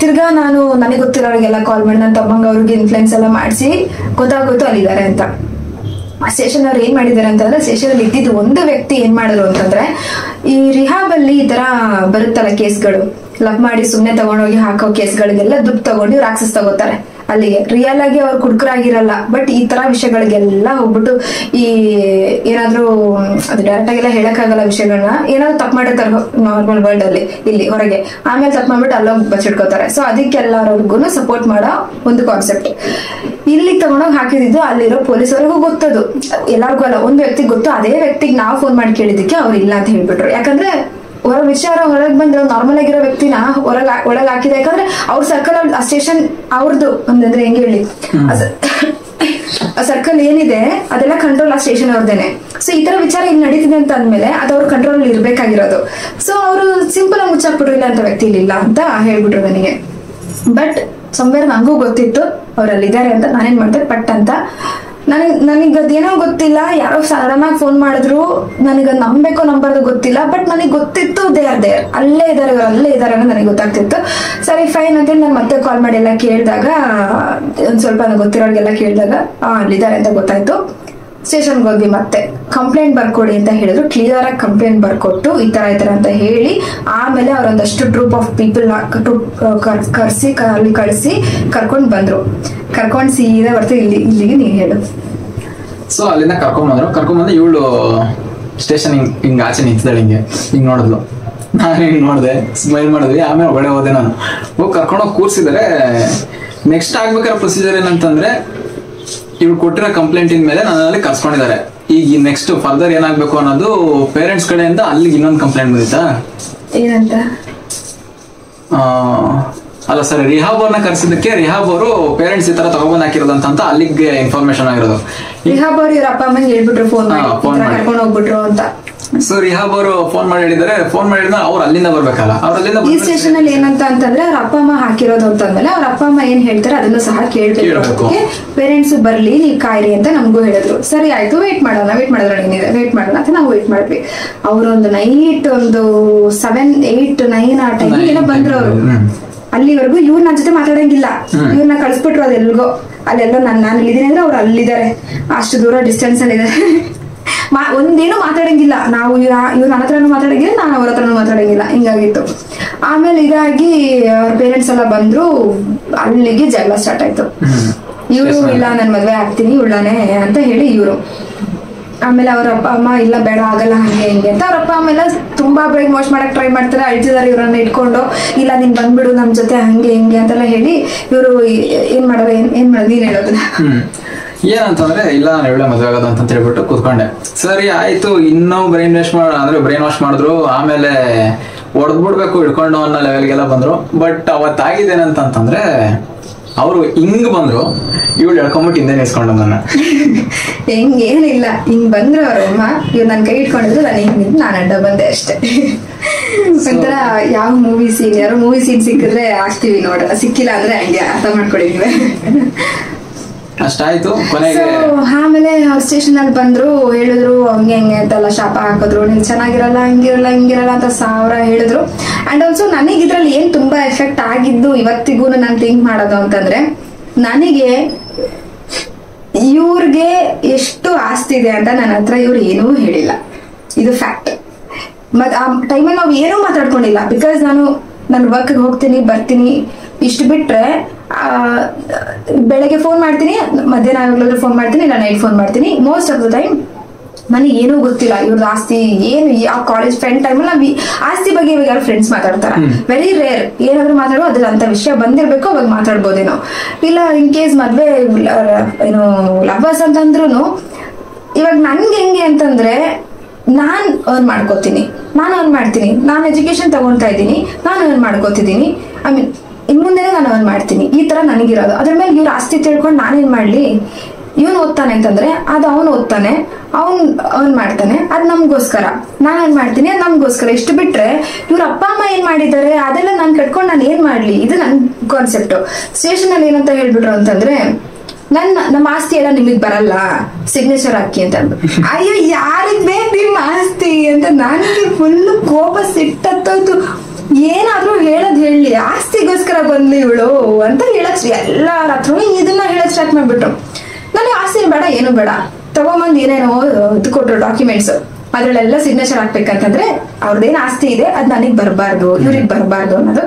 S1: ತಿರ್ಗಾ ನಾನು ನನಗೆ ಗೊತ್ತಿರೋರಿಗೆಲ್ಲ ಕಾಲ್ ಮಾಡಿ ನನ್ನ ತಮ್ಮಂಗ ಅವ್ರಿಗೆ ಇನ್ಫ್ಲುಯೆನ್ಸ್ ಎಲ್ಲ ಮಾಡಿಸಿ ಗೊತ್ತಾಗೋಯ್ತು ಅಲ್ಲಿದ್ದಾರೆ ಅಂತ. ಆ ಸ್ಟೇಷನ್ ಅವ್ರು ಏನ್ ಮಾಡಿದಾರೆ ಅಂತಂದ್ರೆ, ಸ್ಟೇಷನ್ ಅಲ್ಲಿ ಇದ್ದಿದ್ದು ಒಂದು ವ್ಯಕ್ತಿ ಏನ್ ಮಾಡಿದ್ರು ಅಂತಂದ್ರೆ, ಈ ರಿಹಾಬ್ ಅಲ್ಲಿ ಈ ತರ ಬರುತ್ತಲ್ಲ ಕೇಸ್ಗಳು, ಲವ್ ಮಾಡಿ ಸುಮ್ನೆ ತಗೊಂಡೋಗಿ ಹಾಕೋ ಕೇಸ್ಗಳಿಗೆಲ್ಲ ದುಡ್ಡು ತಗೊಂಡು ಇವ್ರು ಆಕ್ಸೆಸ್ ತಗೋತಾರೆ ಅಲ್ಲಿಗೆ. ರಿಯಲ್ ಆಗಿ ಅವ್ರು ಕುಡ್ಕರಾಗಿರಲ್ಲ, ಬಟ್ ಈ ತರ ವಿಷಯಗಳಿಗೆಲ್ಲ ಹೋಗ್ಬಿಟ್ಟು ಈ ಏನಾದ್ರು ಅದು ಡೈರೆಕ್ಟ್ ಆಗೆಲ್ಲ ಹೇಳಕ್ಕಾಗಲ್ಲ ವಿಷಯಗಳನ್ನ, ಏನಾದ್ರು ತಪ್ಪು ಮಾಡಿರ್ತಾರೆ ನಾರ್ಮಲ್ ವರ್ಲ್ಡ್ ಅಲ್ಲಿ ಇಲ್ಲಿ ಹೊರಗೆ, ಆಮೇಲೆ ತಪ್ಪು ಮಾಡ್ಬಿಟ್ಟು ಅಲ್ಲೋಗಿ ಬಚ್ಚಿಡ್ಕೋತಾರೆ. ಸೊ ಅದಕ್ಕೆಲ್ಲರಿಗೂ ಸಪೋರ್ಟ್ ಮಾಡೋ ಒಂದು ಕಾನ್ಸೆಪ್ಟ್. ಇಲ್ಲಿಗೆ ತಗೊಂಡೋಗಿ ಹಾಕಿದ್ದು ಅಲ್ಲಿರೋ ಪೊಲೀಸರಿಗೂ ಗೊತ್ತದು, ಎಲ್ಲರಿಗೂ ಅಲ್ಲ, ಒಂದು ವ್ಯಕ್ತಿಗೆ ಗೊತ್ತು. ಅದೇ ವ್ಯಕ್ತಿಗೆ ನಾವು ಫೋನ್ ಮಾಡಿ ಕೇಳಿದಕ್ಕೆ ಅವ್ರು ಇಲ್ಲ ಅಂತ ಹೇಳ್ಬಿಟ್ರು. ಯಾಕಂದ್ರೆ ವಿಚಾರ ಹೊರಗೆ ಬಂದಿರೋ ನಾರ್ಮಲ್ ಆಗಿರೋ ವ್ಯಕ್ತಿನ ಒಳಗ್ ಹಾಕಿದೆ. ಯಾಕಂದ್ರೆ ಅವ್ರ ಸರ್ಕಲ್ ಆ ಸ್ಟೇಷನ್ ಅವ್ರದ್ದು ಅಂದ್ರೆ ಹೆಂಗ್ ಹೇಳಿ, ಆ ಸರ್ಕಲ್ ಏನಿದೆ ಅದೆಲ್ಲ ಕಂಟ್ರೋಲ್ ಆ ಸ್ಟೇಷನ್ ಅವ್ರದೇನೆ. ಸೊ ಈ ತರ ವಿಚಾರ ಇಲ್ಲಿ ನಡೀತಿದೆ ಅಂತ ಅಂದ್ಮೇಲೆ ಅದು ಅವ್ರ ಕಂಟ್ರೋಲ್ ಇರ್ಬೇಕಾಗಿರೋದು. ಸೊ ಅವರು ಸಿಂಪಲ್ ಆಗಿ ಮುಚ್ಚಾಕ್ಬಿಟ್ರು, ಇಲ್ಲ ಅಂತ ವ್ಯಕ್ತಿ ಇಲ್ಲ ಅಂತ ಹೇಳ್ಬಿಟ್ರು ನನಗೆ. ಬಟ್ ಸಮ್ವೇರ್ ನಂಗೂ ಗೊತ್ತಿತ್ತು ಅವ್ರಲ್ಲಿದ್ದಾರೆ ಅಂತ. ನಾನೇನ್ ಮಾಡ್ದೆ, ಪಟ್ ಅಂತ ನನಗೆ ಅದೇನೋ ಗೊತ್ತಿಲ್ಲ, ಯಾರೋ ಸಡನ್ ಆಗಿ ಫೋನ್ ಮಾಡಿದ್ರು, ನನಗೆ ನಂಬೇಕೋ ನಂಬರ್ದು ಗೊತ್ತಿಲ್ಲ, ಬಟ್ ನನಗೆ ಗೊತ್ತಿತ್ತು ದೇ ಆರ್ ದೇರ್, ಅಲ್ಲೇ ಇದಾರೆ ಅನ್ನೋ ನನಗೆ ಗೊತ್ತಾಗ್ತಿತ್ತು. ಸರಿ ಫೈನ್ ಅಂತೇಳಿ ನಾನು ಮತ್ತೆ ಕಾಲ್ ಮಾಡಿ ಎಲ್ಲ ಕೇಳಿದಾಗ, ಒಂದ್ ಸ್ವಲ್ಪ ನನಗೆ ಗೊತ್ತಿರೋರಿಗೆಲ್ಲ ಕೇಳಿದಾಗ ಅಲ್ಲಿದ್ದಾರೆ ಅಂತ ಗೊತ್ತಾಯ್ತು. ಸ್ಟೇಷನ್ಗೆ ಹೋಗಿ ಮತ್ತೆ ಕಂಪ್ಲೇಂಟ್ ಬರ್ಕೊಡಿ ಅಂತ ಹೇಳಿದ್ರು. ಕ್ಲಿಯರ್ ಆಗಿ ಕಂಪ್ಲೇಂಟ್ ಬರ್ಕೊಟ್ಟು ಈ ತರ ಅಂತ ಹೇಳಿ, ಆಮೇಲೆ ಅವ್ರೊಂದಷ್ಟು ಟ್ರೂಪ್ ಆಫ್ ಪೀಪಲ್ ಅಲ್ಲಿ ಕಳಿಸಿ ಕರ್ಕೊಂಡ್ ಬಂದ್ರು. ಕರ್ಕೊಂಡ್ ಸೀದಾ ಬರ್ತೀವಿ ಇಲ್ಲಿಗೆ ನೀನ್ ಹೇಳು.
S2: ಸೊ ಅಲ್ಲಿಂದ ಕರ್ಕೊಂಡ್ಬಂದು ಇವಳು ಸ್ಟೇಷನ್ ಹಿಂಗ್ ಆಚೆ ನಿಂತಿದ್ದಾಳೆ, ಹಿಂಗ್ ನೋಡಿದ್ಲು. ನಾನು ಹಿಂಗ್ ನೋಡಿದೆ, ಸ್ಮೈಲ್ ಮಾಡಿದ್ವಿ, ಆಮೇಲೆ ಒಳ್ಳೆ ಹೋದೆ. ನಾನು ಹೋಗಿ ಕರ್ಕೊಂಡೋಗಿ ಕೂರ್ಸಿದರೆ ನೆಕ್ಸ್ಟ್ ಆಗ್ಬೇಕಾದ್ರೆ ಪ್ರೊಸೀಜರ್ ಏನಂತಂದ್ರೆ, ಇವ್ರು ಕೊಟ್ಟಿರೋ ಕಂಪ್ಲೇಂಟ್ ಮೇಲೆ ನನ್ನಲ್ಲಿ ಕರ್ಸ್ಕೊಂಡಿದ್ದಾರೆ. ಈಗ ನೆಕ್ಸ್ಟ್ ಫರ್ದರ್ ಏನಾಗ್ಬೇಕು ಅನ್ನೋದು ಪೇರೆಂಟ್ಸ್ ಕಡೆಯಿಂದ ಅಲ್ಲಿಗೆ ಇನ್ನೊಂದು ಕಂಪ್ಲೇಂಟ್ ಬಂದಿತ್ತಾ
S1: ಏನಂತ,
S2: ಅಲ್ಲ ಸರ್, ರಿಹಾಬ್ ಅವ್ರನ್ನ ಕರ್ಸಿದ್ದಕ್ಕೆ ರಿಹಾಬ್ ಅವರು ಪೇರೆಂಟ್ಸ್ ಈ ತರ ತಗೊಂಡ್ ಹಾಕಿರೋದಂತ ಅಲ್ಲಿಗೆ ಇನ್ಫಾರ್ಮೇಶನ್ ಆಗಿರೋದು.
S1: ರಿಹಾಬ್ ಅವ್ರು ಇವ್ರ ಅಪ್ಪ ಅಮ್ಮಂಗೆ ಹೇಳ್ಬಿಟ್ರು, ಫೋನ್ ಮಾಡಿ ಕರ್ಕೊಂಡು ಹೋಗ್ಬಿಟ್ರು ಅಂತ.
S2: ಸೊ ರಿಹಾಬ್ ಅವರು ಫೋನ್ ಮಾಡಿ ಹೇಳಿದ್ದಾರೆ. ಫೋನ್ ಮಾಡಿದ್ರೆ ಅವ್ರು ಅಲ್ಲಿಂದ ಬರ್ಬೇಕಲ್ಲ, ಅವ್ರ ಅಲ್ಲಿಂದ
S1: ಈ ಸ್ಟೇಷನ್ ಅಲ್ಲಿ ಏನಂತ ಅಂತಂದ್ರೆ ಅವ್ರ ಅಪ್ಪ ಅಮ್ಮ ಹಾಕಿರೋದು ಅಂತಂದ್ಮೇಲೆ ಅವ್ರ ಅಪ್ಪ ಅಮ್ಮ ಏನ್ ಹೇಳ್ತಾರೆ ಅದನ್ನು ಸಹ ಕೇಳ್ಬೇಕು. ಪೇರೆಂಟ್ಸ್ ಬರ್ಲಿ ನೀವ್ ಕಾಯ್ರಿ ಅಂತ ನಮಗೂ ಹೇಳಿದ್ರು. ಸರಿ ಆಯ್ತು, ವೇಟ್ ಮಾಡೋಣ ವೇಟ್ ಮಾಡೋಣ ಅಂತ ನಾವು ವೇಟ್ ಮಾಡಿದ್ವಿ. ಅವ್ರೊಂದು ನೈಟ್ ಒಂದು 7, 8, 9 ಆ ಟೈಮ್ ಏನೋ ಬಂದ್ರು ಅವರು. ಅಲ್ಲಿವರೆಗೂ ಇವ್ರು ನನ್ನ ಜೊತೆ ಮಾತಾಡಂಗಿಲ್ಲ, ಇವ್ರನ್ನ ಕಳಿಸ್ಬಿಟ್ರು ಅದೆಲ್ಗೋ. ಅಲ್ಲೆಲ್ಲೋ ನಾನು ಇಲ್ಲಿದ್ದೀನಿ ಅಂದ್ರೆ ಅವ್ರು ಅಲ್ಲಿದ್ದಾರೆ, ಅಷ್ಟು ದೂರ ಡಿಸ್ಟೆನ್ಸ್ ಅಲ್ಲಿ ಇದ್ದಾರೆ. ಒಂದೇನು ಮಾತಾಡಂಗಿಲ್ಲ, ನಾವು ಇವ್ರ ನನ್ನ ಹತ್ರನೂ ಮಾತಾಡಂಗಿಲ್ಲ, ನಾನು ಅವ್ರ ಹತ್ರನೂ ಮಾತಾಡಂಗಿಲ್ಲ, ಹಿಂಗಾಗಿತ್ತು. ಆಮೇಲೆ ಇದಾಗಿ ಅವ್ರ ಪೇರೆಂಟ್ಸ್ ಎಲ್ಲ ಬಂದ್ರು, ಅಲ್ಲಿಗೆ ಜಗಳ ಸ್ಟಾರ್ಟ್ ಆಯ್ತು. ಇವ್ರು ಇಲ್ಲ ನನ್ ಮದ್ವೆ ಆಗ್ತೀನಿ ಉಳ್ಳಾನೆ ಅಂತ ಹೇಳಿ ಇವ್ರು. ಆಮೇಲೆ ಅವ್ರ ಅಪ್ಪ ಅಮ್ಮ ಇಲ್ಲ ಬೇಡ ಆಗಲ್ಲ ಹಂಗೆ ಹಿಂಗೆ ಅಂತ. ಅವ್ರ ಅಪ್ಪ ಅಮ್ಮ ಎಲ್ಲ ತುಂಬಾ ಬ್ರೇಕ್ ವಾಶ್ ಮಾಡಕ್ ಟ್ರೈ ಮಾಡ್ತಾರೆ, ಅಳ್ತಿದಾರೆ ಇವ್ರನ್ನ ಇಟ್ಕೊಂಡು. ಇಲ್ಲ ನೀನ್ ಬಂದ್ಬಿಡು ನಮ್ ಜೊತೆ ಹಂಗೆ ಹಿಂಗೆ ಅಂತೆಲ್ಲ ಹೇಳಿ ಇವ್ರು ಏನ್ ಮಾಡೋದು ನೀನ್ ಹೇಳೋದನ್ನ
S2: ಏನಂತಂದ್ರೆ ಇಲ್ಲ ನಾನು ಒಳ್ಳೆ ಮದುವೆ ಆಗೋದು ಅಂತ ಹೇಳ್ಬಿಟ್ಟು ಕೂತ್ಕೊಂಡೆ. ಸರಿ ಆಯ್ತು, ಇನ್ನೂ ಬ್ರೈನ್ ವಾಶ್ ಮಾಡಿದ್ರು. ಆಮೇಲೆ ಹೊಡೆದ್ಬಿಡ್ಬೇಕು ಹಿಡ್ಕೊಂಡು ಅನ್ನೋ ಲೆವೆಲ್ಗೆಲ್ಲ ಬಂದ್ರು. ಬಟ್ ಅವತ್ತಾಗಿದ್ದೇನಂತಂದ್ರೆ ಅವರು ಹಿಂಗ್ ಬಂದ್ರು, ಇವಳು ಎಳ್ಕೊಂಬಿಟ್ಟು ಹಿಂದೆ ನಿಲ್ಸ್ಕೊಂಡು ನನ್ನ
S1: ಏನಿಲ್ಲ ಹಿಂಗ್ ಬಂದ್ರು ಅವ್ರ ಅಮ್ಮ, ಇವ್ ನನ್ ಕೈ ಇಟ್ಕೊಂಡಿದ್ರು, ನಾನು ಹಿಂಗ್ ನಾನು ಅಡ್ಡ ಬಂದೆ ಅಷ್ಟೇ. ಒಂಥರ ಯಾವ ಯಾರು ಮೂವಿ ಸೀನ್ ಸಿಕ್ಕಿದ್ರೆ ಆಗ್ತೀವಿ ನೋಡೋಣ, ಸಿಕ್ಕಿಲ್ಲ ಅಂದ್ರೆ ಹಂಗೆ ಅರ್ಥ ಮಾಡ್ಕೊಂಡಿದ್ವಿ.
S2: ಅಷ್ಟಾಯ್ತು. ಕೊನೆಗೆ
S1: ಆಮೇಲೆ ಅವ್ರ ಸ್ಟೇಷನ್ ಅಲ್ಲಿ ಬಂದ್ರು, ಹೇಳಿದ್ರು ಹಂಗೆ ಹಂಗೆ ಅಂತೆಲ್ಲ ಶಾಪ ಹಾಕಿದ್ರು, ನೀನ್ ಚೆನ್ನಾಗಿರಲ್ಲ ಹಿಂಗಿರಲ್ಲ ಅಂತ 1000 ಹೇಳಿದ್ರು. ಅಂಡ್ ಆಲ್ಸೋ ನನಗೆ ಇದ್ರಲ್ಲಿ ಏನ್ ತುಂಬಾ ಎಫೆಕ್ಟ್ ಆಗಿದ್ದು ಇವತ್ತಿಗೂ ನಾನು ಥಿಂಕ್ ಮಾಡೋದು ಅಂತಂದ್ರೆ, ನನಗೆ ಇವ್ರಿಗೆ ಎಷ್ಟು ಆಸ್ತಿ ಇದೆ ಅಂತ ನನ್ನ ಹತ್ರ ಇವ್ರು ಏನೂ ಹೇಳಿಲ್ಲ, ಇದು ಫ್ಯಾಕ್ಟ್. ಮತ್ ಆ ಟೈಮಲ್ಲಿ ನಾವು ಏನೂ ಮಾತಾಡ್ಕೊಂಡಿಲ್ಲ. ಬಿಕಾಸ್ ನಾನು ವರ್ಕ್ಗೆ ಹೋಗ್ತೀನಿ ಬರ್ತೀನಿ, ಇಷ್ಟು ಬಿಟ್ರೆ ಬೆಳಗ್ಗೆ ಫೋನ್ ಮಾಡ್ತೀನಿ, ಮಧ್ಯಾಹ್ನ ಆಗ್ಲಾದ್ರೂ ಫೋನ್ ಮಾಡ್ತೀನಿ, ಇಲ್ಲ ನೈಟ್ ಫೋನ್ ಮಾಡ್ತೀನಿ. ಮೋಸ್ಟ್ ಆಫ್ ದ ಟೈಮ್ ನನಗೆ ಏನೂ ಗೊತ್ತಿಲ್ಲ ಇವ್ರದ್ದು ಆಸ್ತಿ ಏನು. ಯಾವ ಕಾಲೇಜ್ ಫ್ರೆಂಡ್ ಟೈಮಲ್ಲಿ ನಾವು ಆಸ್ತಿ ಬಗ್ಗೆ ಇವಾಗ ಯಾರು ಫ್ರೆಂಡ್ಸ್ ಮಾತಾಡ್ತಾರ, ವೆರಿ ರೇರ್. ಏನಾದ್ರು ಮಾತಾಡೋ ಅದ್ರ ಅಂತ ವಿಷಯ ಬಂದಿರ್ಬೇಕು, ಅವಾಗ ಮಾತಾಡ್ಬೋದೇನೋ. ಇಲ್ಲ ಇನ್ ಕೇಸ್ ಮದ್ವೆ ಏನು ಲವರ್ಸ್ ಅಂತಂದ್ರು ಇವಾಗ ನನ್ಗೆ ಹೆಂಗೆ ಅಂತಂದ್ರೆ, ನಾನ್ ಅರ್ನ್ ಮಾಡ್ಕೋತೀನಿ, ನಾನು ಅರ್ನ್ ಮಾಡ್ತೀನಿ, ನಾನು ಎಜುಕೇಶನ್ ತಗೊಳ್ತಾ ಇದ್ದೀನಿ, ನಾನು ಅರ್ನ್ ಮಾಡ್ಕೋತಿದ್ದೀನಿ. ಐ ಮೀನ್ ಇನ್ ಮುಂದೆನೇ ನಾನು ಅರ್ನ್ ಮಾಡ್ತೀನಿ, ಈ ತರ ನನಗಿರೋದು. ಅದ್ರ ಮೇಲೆ ಇವ್ರ ಆಸ್ತಿ ತಿಳ್ಕೊಂಡು ನಾನೇನ್ ಮಾಡ್ಲಿ? ಇವನು ಓದ್ತಾನೆ ಅಂತಂದ್ರೆ ಅದು ಅವನು ಓದ್ತಾನೆ, ಅವ್ನ್ ಮಾಡ್ತಾನೆ, ಅದ್ ನಮ್ಗೋಸ್ಕರ. ನಾನು ಏನ್ ಮಾಡ್ತೀನಿ ಅದ್ ನಮ್ಗೋಸ್ಕರ. ಇಷ್ಟು ಬಿಟ್ರೆ ಇವ್ರ ಅಪ್ಪ ಅಮ್ಮ ಏನ್ ಮಾಡಿದ್ದಾರೆ ಅದೆಲ್ಲ ನಾನ್ ಕಟ್ಕೊಂಡು ನಾನು ಏನ್ ಮಾಡ್ಲಿ? ಇದು ನನ್ ಕಾನ್ಸೆಪ್ಟ್. ಸ್ಟೇಷನ್ ಅಲ್ಲಿ ಏನಂತ ಹೇಳ್ಬಿಟ್ರು ಅಂತಂದ್ರೆ, ನಮ್ಮ ಆಸ್ತಿ ಎಲ್ಲ ನಿಮಗ್ ಬರಲ್ಲ, ಸಿಗ್ನೇಚರ್ ಹಾಕಿ ಅಂತ. ಅಯ್ಯೋ ಯಾರಿಗ್ ಬೇಕು ನಿಮ್ಮ ಆಸ್ತಿ ಅಂತ ನನಗೆ ಫುಲ್ ಕೋಪ ಸಿಟ್ಟತ್ತೋಯ್ತು. ಏನಾದ್ರೂ ಹೇಳೋದ್ ಹೇಳಿ, ಆಸ್ತಿಗೋಸ್ಕರ ಬಂದ್ಲಿ ಇವಳು ಅಂತ ಹೇಳಕ್ ಎಲ್ಲಾರ ಹತ್ರ ಇದನ್ನ ಹೇಳಕ್ ಸ್ಟಾರ್ಟ್ ಮಾಡ್ಬಿಟ್ರು. ನನಗೆ ಆಸ್ತಿ ಬೇಡ, ಏನು ಬೇಡ, ತಗೊಂಬಂದ್ ಏನೇನೋ ಇದು ಕೊಟ್ರು ಡಾಕ್ಯುಮೆಂಟ್ಸ್, ಅದ್ರಲ್ಲೆಲ್ಲ ಸಿಗ್ನೇಚರ್ ಹಾಕ್ಬೇಕಂತಂದ್ರೆ ಅವ್ರದ್ದೇನ್ ಆಸ್ತಿ ಇದೆ ಅದ್ ನನಗ್ ಬರ್ಬಾರ್ದು, ಇವ್ರಿಗೆ ಬರ್ಬಾರ್ದು ಅನ್ನೋದು.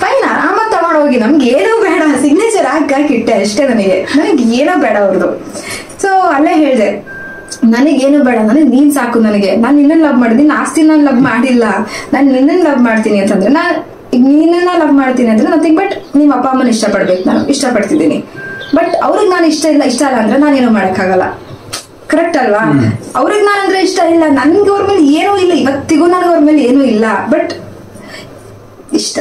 S1: ಫೈನ್, ಆರಾಮಾಗಿ ತಗೊಂಡೋಗಿ, ನಮ್ಗೆ ಏನೂ ಬೇಡ, ಸಿಗ್ನೇಚರ್ ಹಾಕಿಟ್ಟೆ ಅಷ್ಟೇ. ನನಗೆ ಏನೋ ಬೇಡ ಅವ್ರದ್ದು. ಸೊ ಅಲ್ಲೇ ಹೇಳ್ದೆ, ನನಗೇನು ಬೇಡ, ನನಗೆ ನೀನ್ ಸಾಕು. ನನಗೆ ನಾನು ನಿನ್ನನ್ ಲವ್ ಮಾಡಿದೀನಿ, ಆಸ್ತಿ ನಾನು ಲವ್ ಮಾಡಿಲ್ಲ, ನಾನು ನಿನ್ನನ್ ಲವ್ ಮಾಡ್ತೀನಿ ಅಂತಂದ್ರೆ, ನೀನನ್ನ ಲವ್ ಮಾಡ್ತೀನಿ ಅಂದ್ರೆ ನಥಿಂಗ್ ಬಟ್ ನಿಮ್ಮ ಅಪ್ಪ ಅಮ್ಮನ ಇಷ್ಟಪಡ್ಬೇಕು. ನಾನು ಇಷ್ಟಪಡ್ತಿದ್ದೀನಿ, ಬಟ್ ಅವ್ರಿಗೆ ನಾನು ಇಷ್ಟ ಅಲ್ಲ ಅಂದ್ರೆ ನಾನೇನು ಮಾಡಕ್ಕಾಗಲ್ಲ. ಕರೆಕ್ಟ್ ಅಲ್ವಾ? ಅವ್ರಿಗೆ ನಾನಂದ್ರೆ ಇಷ್ಟ ಇಲ್ಲ, ನನ್ಗೆ ಅವ್ರ ಮೇಲೆ ಏನೂ ಇಲ್ಲ, ಇವತ್ತಿಗೂ ನನಗೆ ಅವ್ರ ಮೇಲೆ ಏನೂ ಇಲ್ಲ. ಬಟ್ ಇಷ್ಟ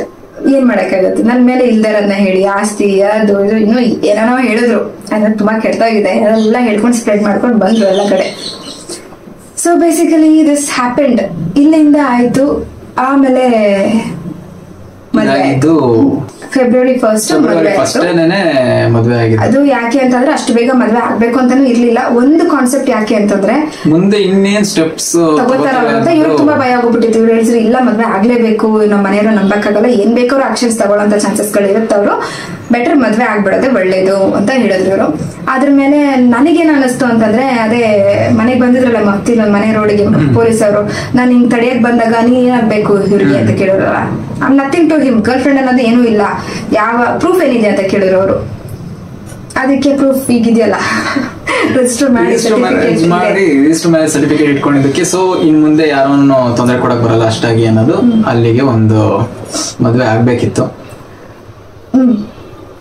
S1: ಏನ್ ಮಾಡಕ್ಕಾಗತ್ತೆ? ನನ್ ಮೇಲೆ ಇಲ್ದಾರನ್ನ ಹೇಳಿ ಆಸ್ತಿ ಅದು ಇದು ಇನ್ನೂ ಏನೇನೋ ಹೇಳಿದ್ರು. ಅಂದ್ರೆ ತುಂಬಾ ಕೆಟ್ಟದಾಗಿದೆ, ಅದೆಲ್ಲ ಹೇಳ್ಕೊಂಡು ಸ್ಪ್ರೆಡ್ ಮಾಡ್ಕೊಂಡು ಬಂದ್ರು ಎಲ್ಲ ಕಡೆ. So basically this happened. ಇಲ್ಲಿಂದ ಆಯ್ತು. ಆಮೇಲೆ ಫೆಬ್ರವರಿ 1
S2: ಮದುವೆ ಆಗಿದೆ.
S1: ಅದು ಯಾಕೆ ಅಂತಂದ್ರೆ ಅಷ್ಟು ಬೇಗ ಮದ್ವೆ ಆಗ್ಬೇಕು ಅಂತಾನು ಇರ್ಲಿಲ್ಲ. ಒಂದು ಕಾನ್ಸೆಪ್ಟ್ ಯಾಕೆ ಅಂತಂದ್ರೆ,
S2: ಮುಂದೆ ಇನ್ನೇನ್ ಸ್ಟೆಪ್ಸ್
S1: ತಗೋತಾರ ಅಂತ ಇವ್ರು ತುಂಬಾ ಭಯ ಆಗೋಗ್ಬಿಟ್ಟಿತ್ತು. ಇವ್ರು ಹೇಳಿದ್ರು ಇಲ್ಲ ಮದ್ವೆ ಆಗ್ಲೇಬೇಕು, ನಮ್ಮ ಮನೆಯವರು ನಂಬಕ್ಕಾಗಲ್ಲ, ಏನ್ ಬೇಕಾದ್ರೂ ಆಕ್ಷನ್ಸ್ ತಗೊಳ್ಳೋಂತ ಚಾನ್ಸಸ್ ಗಳು ಇರುತ್ತವ್ರು, ಬೆಟರ್ ಮದ್ವೆ ಆಗ್ಬಿಡೋದೆ ಒಳ್ಳೇದು ಅಂತ ಹೇಳಿದ್ರು ಇವರು. ಅದ್ರ ಮೇಲೆ ನನಗೇನ್ ಅನಿಸ್ತು ಅಂತಂದ್ರೆ, ಅದೇ ಮನೆಗ್ ಬಂದಿದ್ರಲ್ಲ ಮತ್ತಿಲ್ಲ ಮನೆ ರೋಡಿಗೆ ಪೊಲೀಸ್ ಅವರು, ನಾನು ಹಿಂಗ್ ತಡೆಯಕ್ ಬಂದಾಗ ನೀನ್ ಏನಾಗ್ಬೇಕು ಇವ್ರಿಗೆ ಅಂತ ಕೇಳಿದ್ರಲ್ಲ. I am nothing to him, girlfriend ಅನ್ನೋದು ಏನೂ ಇಲ್ಲ, ಯಾವ ಪ್ರೂಫ್ ಏನಿದೆ ಅಂತ ಕೇಳಿದ್ರು ಅವರು. ಅದಕ್ಕೆ ಪ್ರೂಫ್ ಈಗಿದೆಯಲ್ಲ, ರಿಜಿಸ್ಟರ್ ಮಾಡಿ
S2: ಸರ್ಟಿಫಿಕೇಟ್ ಇಟ್ಕೊಂಡಿದ್ದಕ್ಕೆ. ಸೊ ಇನ್ ಮುಂದೆ ಯಾರನ್ನು ತೊಂದರೆ ಕೊಡಕ್ ಬರಲ್ಲ ಅಷ್ಟಾಗಿ ಅನ್ನೋದು, ಅಲ್ಲಿಗೆ ಒಂದು ಮದ್ವೆ ಆಗ್ಬೇಕಿತ್ತು.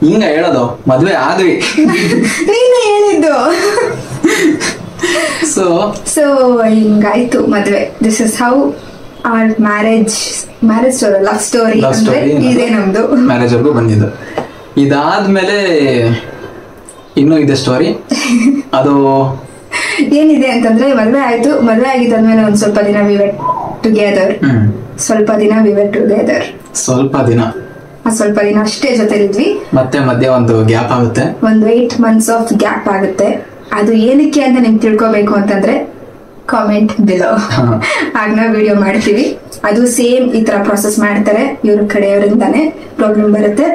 S2: ಹಿಂಗ ಹೇಳೋದು, ಮದ್ವೆ ಆದ್ವಿ
S1: ನೀನೇ ಹೇಳಿದ್ದು.
S2: ಸೊ
S1: ಹಿಂಗಾಯ್ತು ಮದ್ವೆ. This is how are marriage story, love story ಇದೆ ನಮ್ದು.
S2: ಮ್ಯಾರೇಜ್ ವರ್ಗೂ ಬಂದಿದ್ದು. ಇದಾದ್ಮೇಲೆ ಇನ್ನೂ ಇದೆ ಸ್ಟೋರಿ. ಅದು
S1: ಏನಿದೆ ಅಂತಂದ್ರೆ ಮದ್ವೆ ಆಯ್ತು, ಮದ್ವೆ ಆಗಿದ್ದಾದ್ಮೇಲೆ ಒಂದ್ ಸ್ವಲ್ಪ ದಿನ ವಿ ವೆರ್ ಟುಗೆದರ್. ಸ್ವಲ್ಪ ದಿನ ಆ ಸ್ವಲ್ಪ ದಿನ ಅಷ್ಟೇ ಜೊತೆಲಿದ್ವಿ. ಮತ್ತೆ
S2: ಮಧ್ಯೆ ಒಂದು ಗ್ಯಾಪ್ ಆಗುತ್ತೆ,
S1: ಒಂದು 8 months ಆಫ್ ಗ್ಯಾಪ್ ಆಗುತ್ತೆ. ಅದು ಏನಕ್ಕೆ ಅಂತ ನಿಮ್ಗೆ ತಿಳ್ಕೊಬೇಕು ಅಂತಂದ್ರೆ ಕಾಮೆಂಟ್ ಬಿಲೋ, ಆಗ ನಾವು ವಿಡಿಯೋ ಮಾಡ್ತೀವಿ. ಅದು ಸೇಮ್ ಈ ತರ ಪ್ರಾಸೆಸ್ ಮಾಡ್ತಾರೆ, ಇವ್ರ ಕಡೆಯವರಿಂದಾನೆ ಪ್ರಾಬ್ಲಮ್ ಬರುತ್ತೆ.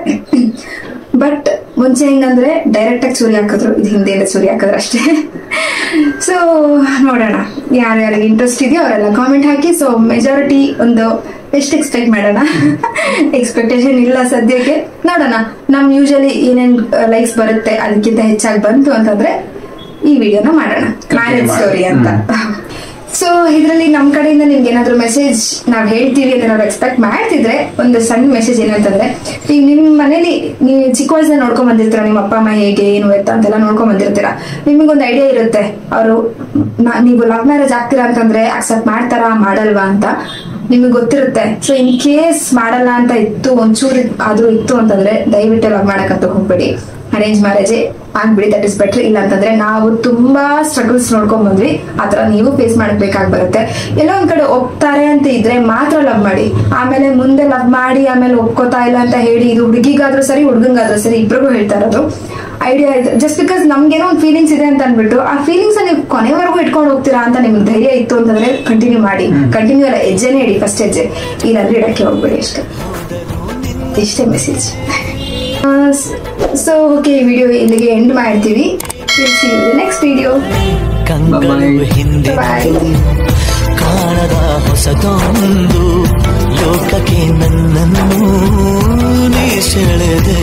S1: ಬಟ್ ಮುಂಚೆ ಹೆಂಗಂದ್ರೆ ಡೈರೆಕ್ಟ್ ಆಗಿ ಸೂರ್ಯ ಹಾಕಿದ್ರು, ಇದು ಹಿಂದೆಯಿಂದ ಸೂರ್ಯ ಹಾಕಿದ್ರು ಅಷ್ಟೇ. ಸೊ ನೋಡೋಣ, ಯಾರ್ಯಾರಿಗೆ ಇಂಟ್ರೆಸ್ಟ್ ಇದೆಯೋ ಅವರೆಲ್ಲ ಕಾಮೆಂಟ್ ಹಾಕಿ. ಸೊ ಮೆಜಾರಿಟಿ ಒಂದು ಎಷ್ಟು ಎಕ್ಸ್ಪೆಕ್ಟ್ ಮಾಡೋಣ, ಎಕ್ಸ್ಪೆಕ್ಟೇಷನ್ ಇಲ್ಲ ಸದ್ಯಕ್ಕೆ. ನೋಡೋಣ ನಮ್ ಯೂಶಲಿ ಏನೇನ್ ಲೈಕ್ಸ್ ಬರುತ್ತೆ ಅದಕ್ಕಿಂತ ಹೆಚ್ಚಾಗಿ ಬಂತು ಅಂತಂದ್ರೆ ಈ ವಿಡಿಯೋನ ಮಾಡೋಣ, ಮ್ಯಾರೇಜ್ ಸ್ಟೋರಿ ಅಂತ. ಸೊ ಇದ್ರಲ್ಲಿ ನಮ್ ಕಡೆಯಿಂದ ನಿಮ್ಗೆ ಏನಾದ್ರು ಮೆಸೇಜ್ ನಾವ್ ಹೇಳ್ತೀವಿ ಅಂತ ನಾವು ಎಕ್ಸ್ಪೆಕ್ಟ್ ಮಾಡ್ತಿದ್ರೆ ಒಂದು ಸಣ್ಣ ಮೆಸೇಜ್ ಏನಂತಂದ್ರೆ, ಈಗ ನಿಮ್ ಮನೇಲಿ ನೀವು ಚಿಕ್ಕ ವಯಸ್ಸನ್ನ ನೋಡ್ಕೊಂಡ್ ಬಂದಿರ್ತೀರ, ನಿಮ್ಮ ಅಪ್ಪ ಅಮ್ಮ ಹೇಗೆ ಏನು ಎತ್ತ ಅಂತೆಲ್ಲ ನೋಡ್ಕೊಂಡ್ ಬಂದಿರ್ತೀರ. ನಿಮಗೊಂದು ಐಡಿಯಾ ಇರುತ್ತೆ ಅವರು ನೀವು ಲವ್ ಮ್ಯಾರೇಜ್ ಆಗ್ತೀರಾ ಅಂತಂದ್ರೆ ಅಕ್ಸೆಪ್ಟ್ ಮಾಡ್ತಾರಾ ಮಾಡಲ್ವಾ ಅಂತ ನಿಮಗೆ ಗೊತ್ತಿರುತ್ತೆ. ಸೊ ಇನ್ ಕೇಸ್ ಮಾಡಲ್ಲ ಅಂತ ಇತ್ತು, ಒಂಚೂರು ಆದ್ರೂ ಇತ್ತು ಅಂತಂದ್ರೆ ದಯವಿಟ್ಟು ಲವ್ ಮಾಡಕ್ಕಂತ ಹೋಗ್ಬೇಡಿ, ಅರೇಂಜ್ ಮ್ಯಾರೇಜ್ ಆಗ್ಬಿಡಿ, ದಟ್ ಇಸ್ ಬೆಟರ್. ಇಲ್ಲ ಅಂತಂದ್ರೆ ನಾವು ತುಂಬಾ ಸ್ಟ್ರಗಲ್ಸ್ ನೋಡ್ಕೊಂಡ್ ಬಂದ್ವಿ, ಆತರ ನೀವು ಫೇಸ್ ಮಾಡಬೇಕಾಗಿ ಬರುತ್ತೆ. ಎಲ್ಲೋ ಒಂದ್ ಕಡೆ ಒಪ್ತಾರೆ ಅಂತ ಇದ್ರೆ ಮಾತ್ರ ಲವ್ ಮಾಡಿ, ಆಮೇಲೆ ಮುಂದೆ ಲವ್ ಮಾಡಿ ಆಮೇಲೆ ಒಪ್ಕೋತಾ ಇಲ್ಲ ಅಂತ ಹೇಳಿ, ಇದು ಹುಡುಗಿಗಾದ್ರೂ ಸರಿ ಹುಡುಗಂಗಾದ್ರೂ ಸರಿ ಇಬ್ರಿಗೂ ಹೇಳ್ತಾ ಇರೋದು ಐಡಿಯಾ ಇದೆ. ಜಸ್ಟ್ ಬಿಕಾಸ್ ನಮ್ಗೇನೋ ಒಂದು ಫೀಲಿಂಗ್ಸ್ ಇದೆ ಅಂತ ಅನ್ಬಿಟ್ಟು ಆ ಫೀಲಿಂಗ್ಸ್ ನೀವು ಕೊನೆವರೆಗೂ ಇಟ್ಕೊಂಡು ಹೋಗ್ತೀರಾ ಅಂತ ನಿಮ್ಗೆ ಧೈರ್ಯ ಇತ್ತು ಅಂತಂದ್ರೆ ಕಂಟಿನ್ಯೂ ಮಾಡಿ. ಕಂಟಿನ್ಯೂ ಅಲ್ಲ, ಹೆಜ್ಜೆನೇ ಇಡಿ, ಫಸ್ಟ್ ಹೆಜ್ಜೆ. ಇಲ್ಲಾಂದ್ರೆ ಇಡಕ್ಕೆ ಹೋಗ್ಬೇಡಿ ಅಷ್ಟೇ. ಇಷ್ಟೇ ಮೆಸೇಜ್. ಸೊ ಓಕೆ, ಈ ವಿಡಿಯೋ ಇಲ್ಲಿಗೆ ಎಂಡ್ ಮಾಡ್ತೀವಿ. Next video. ಕಾಣದ ಹೊಸದೊಂದು ಲೋಕಕ್ಕೆ ನನ್ನನ್ನು ನೀ ಸೆಳೆದೆ.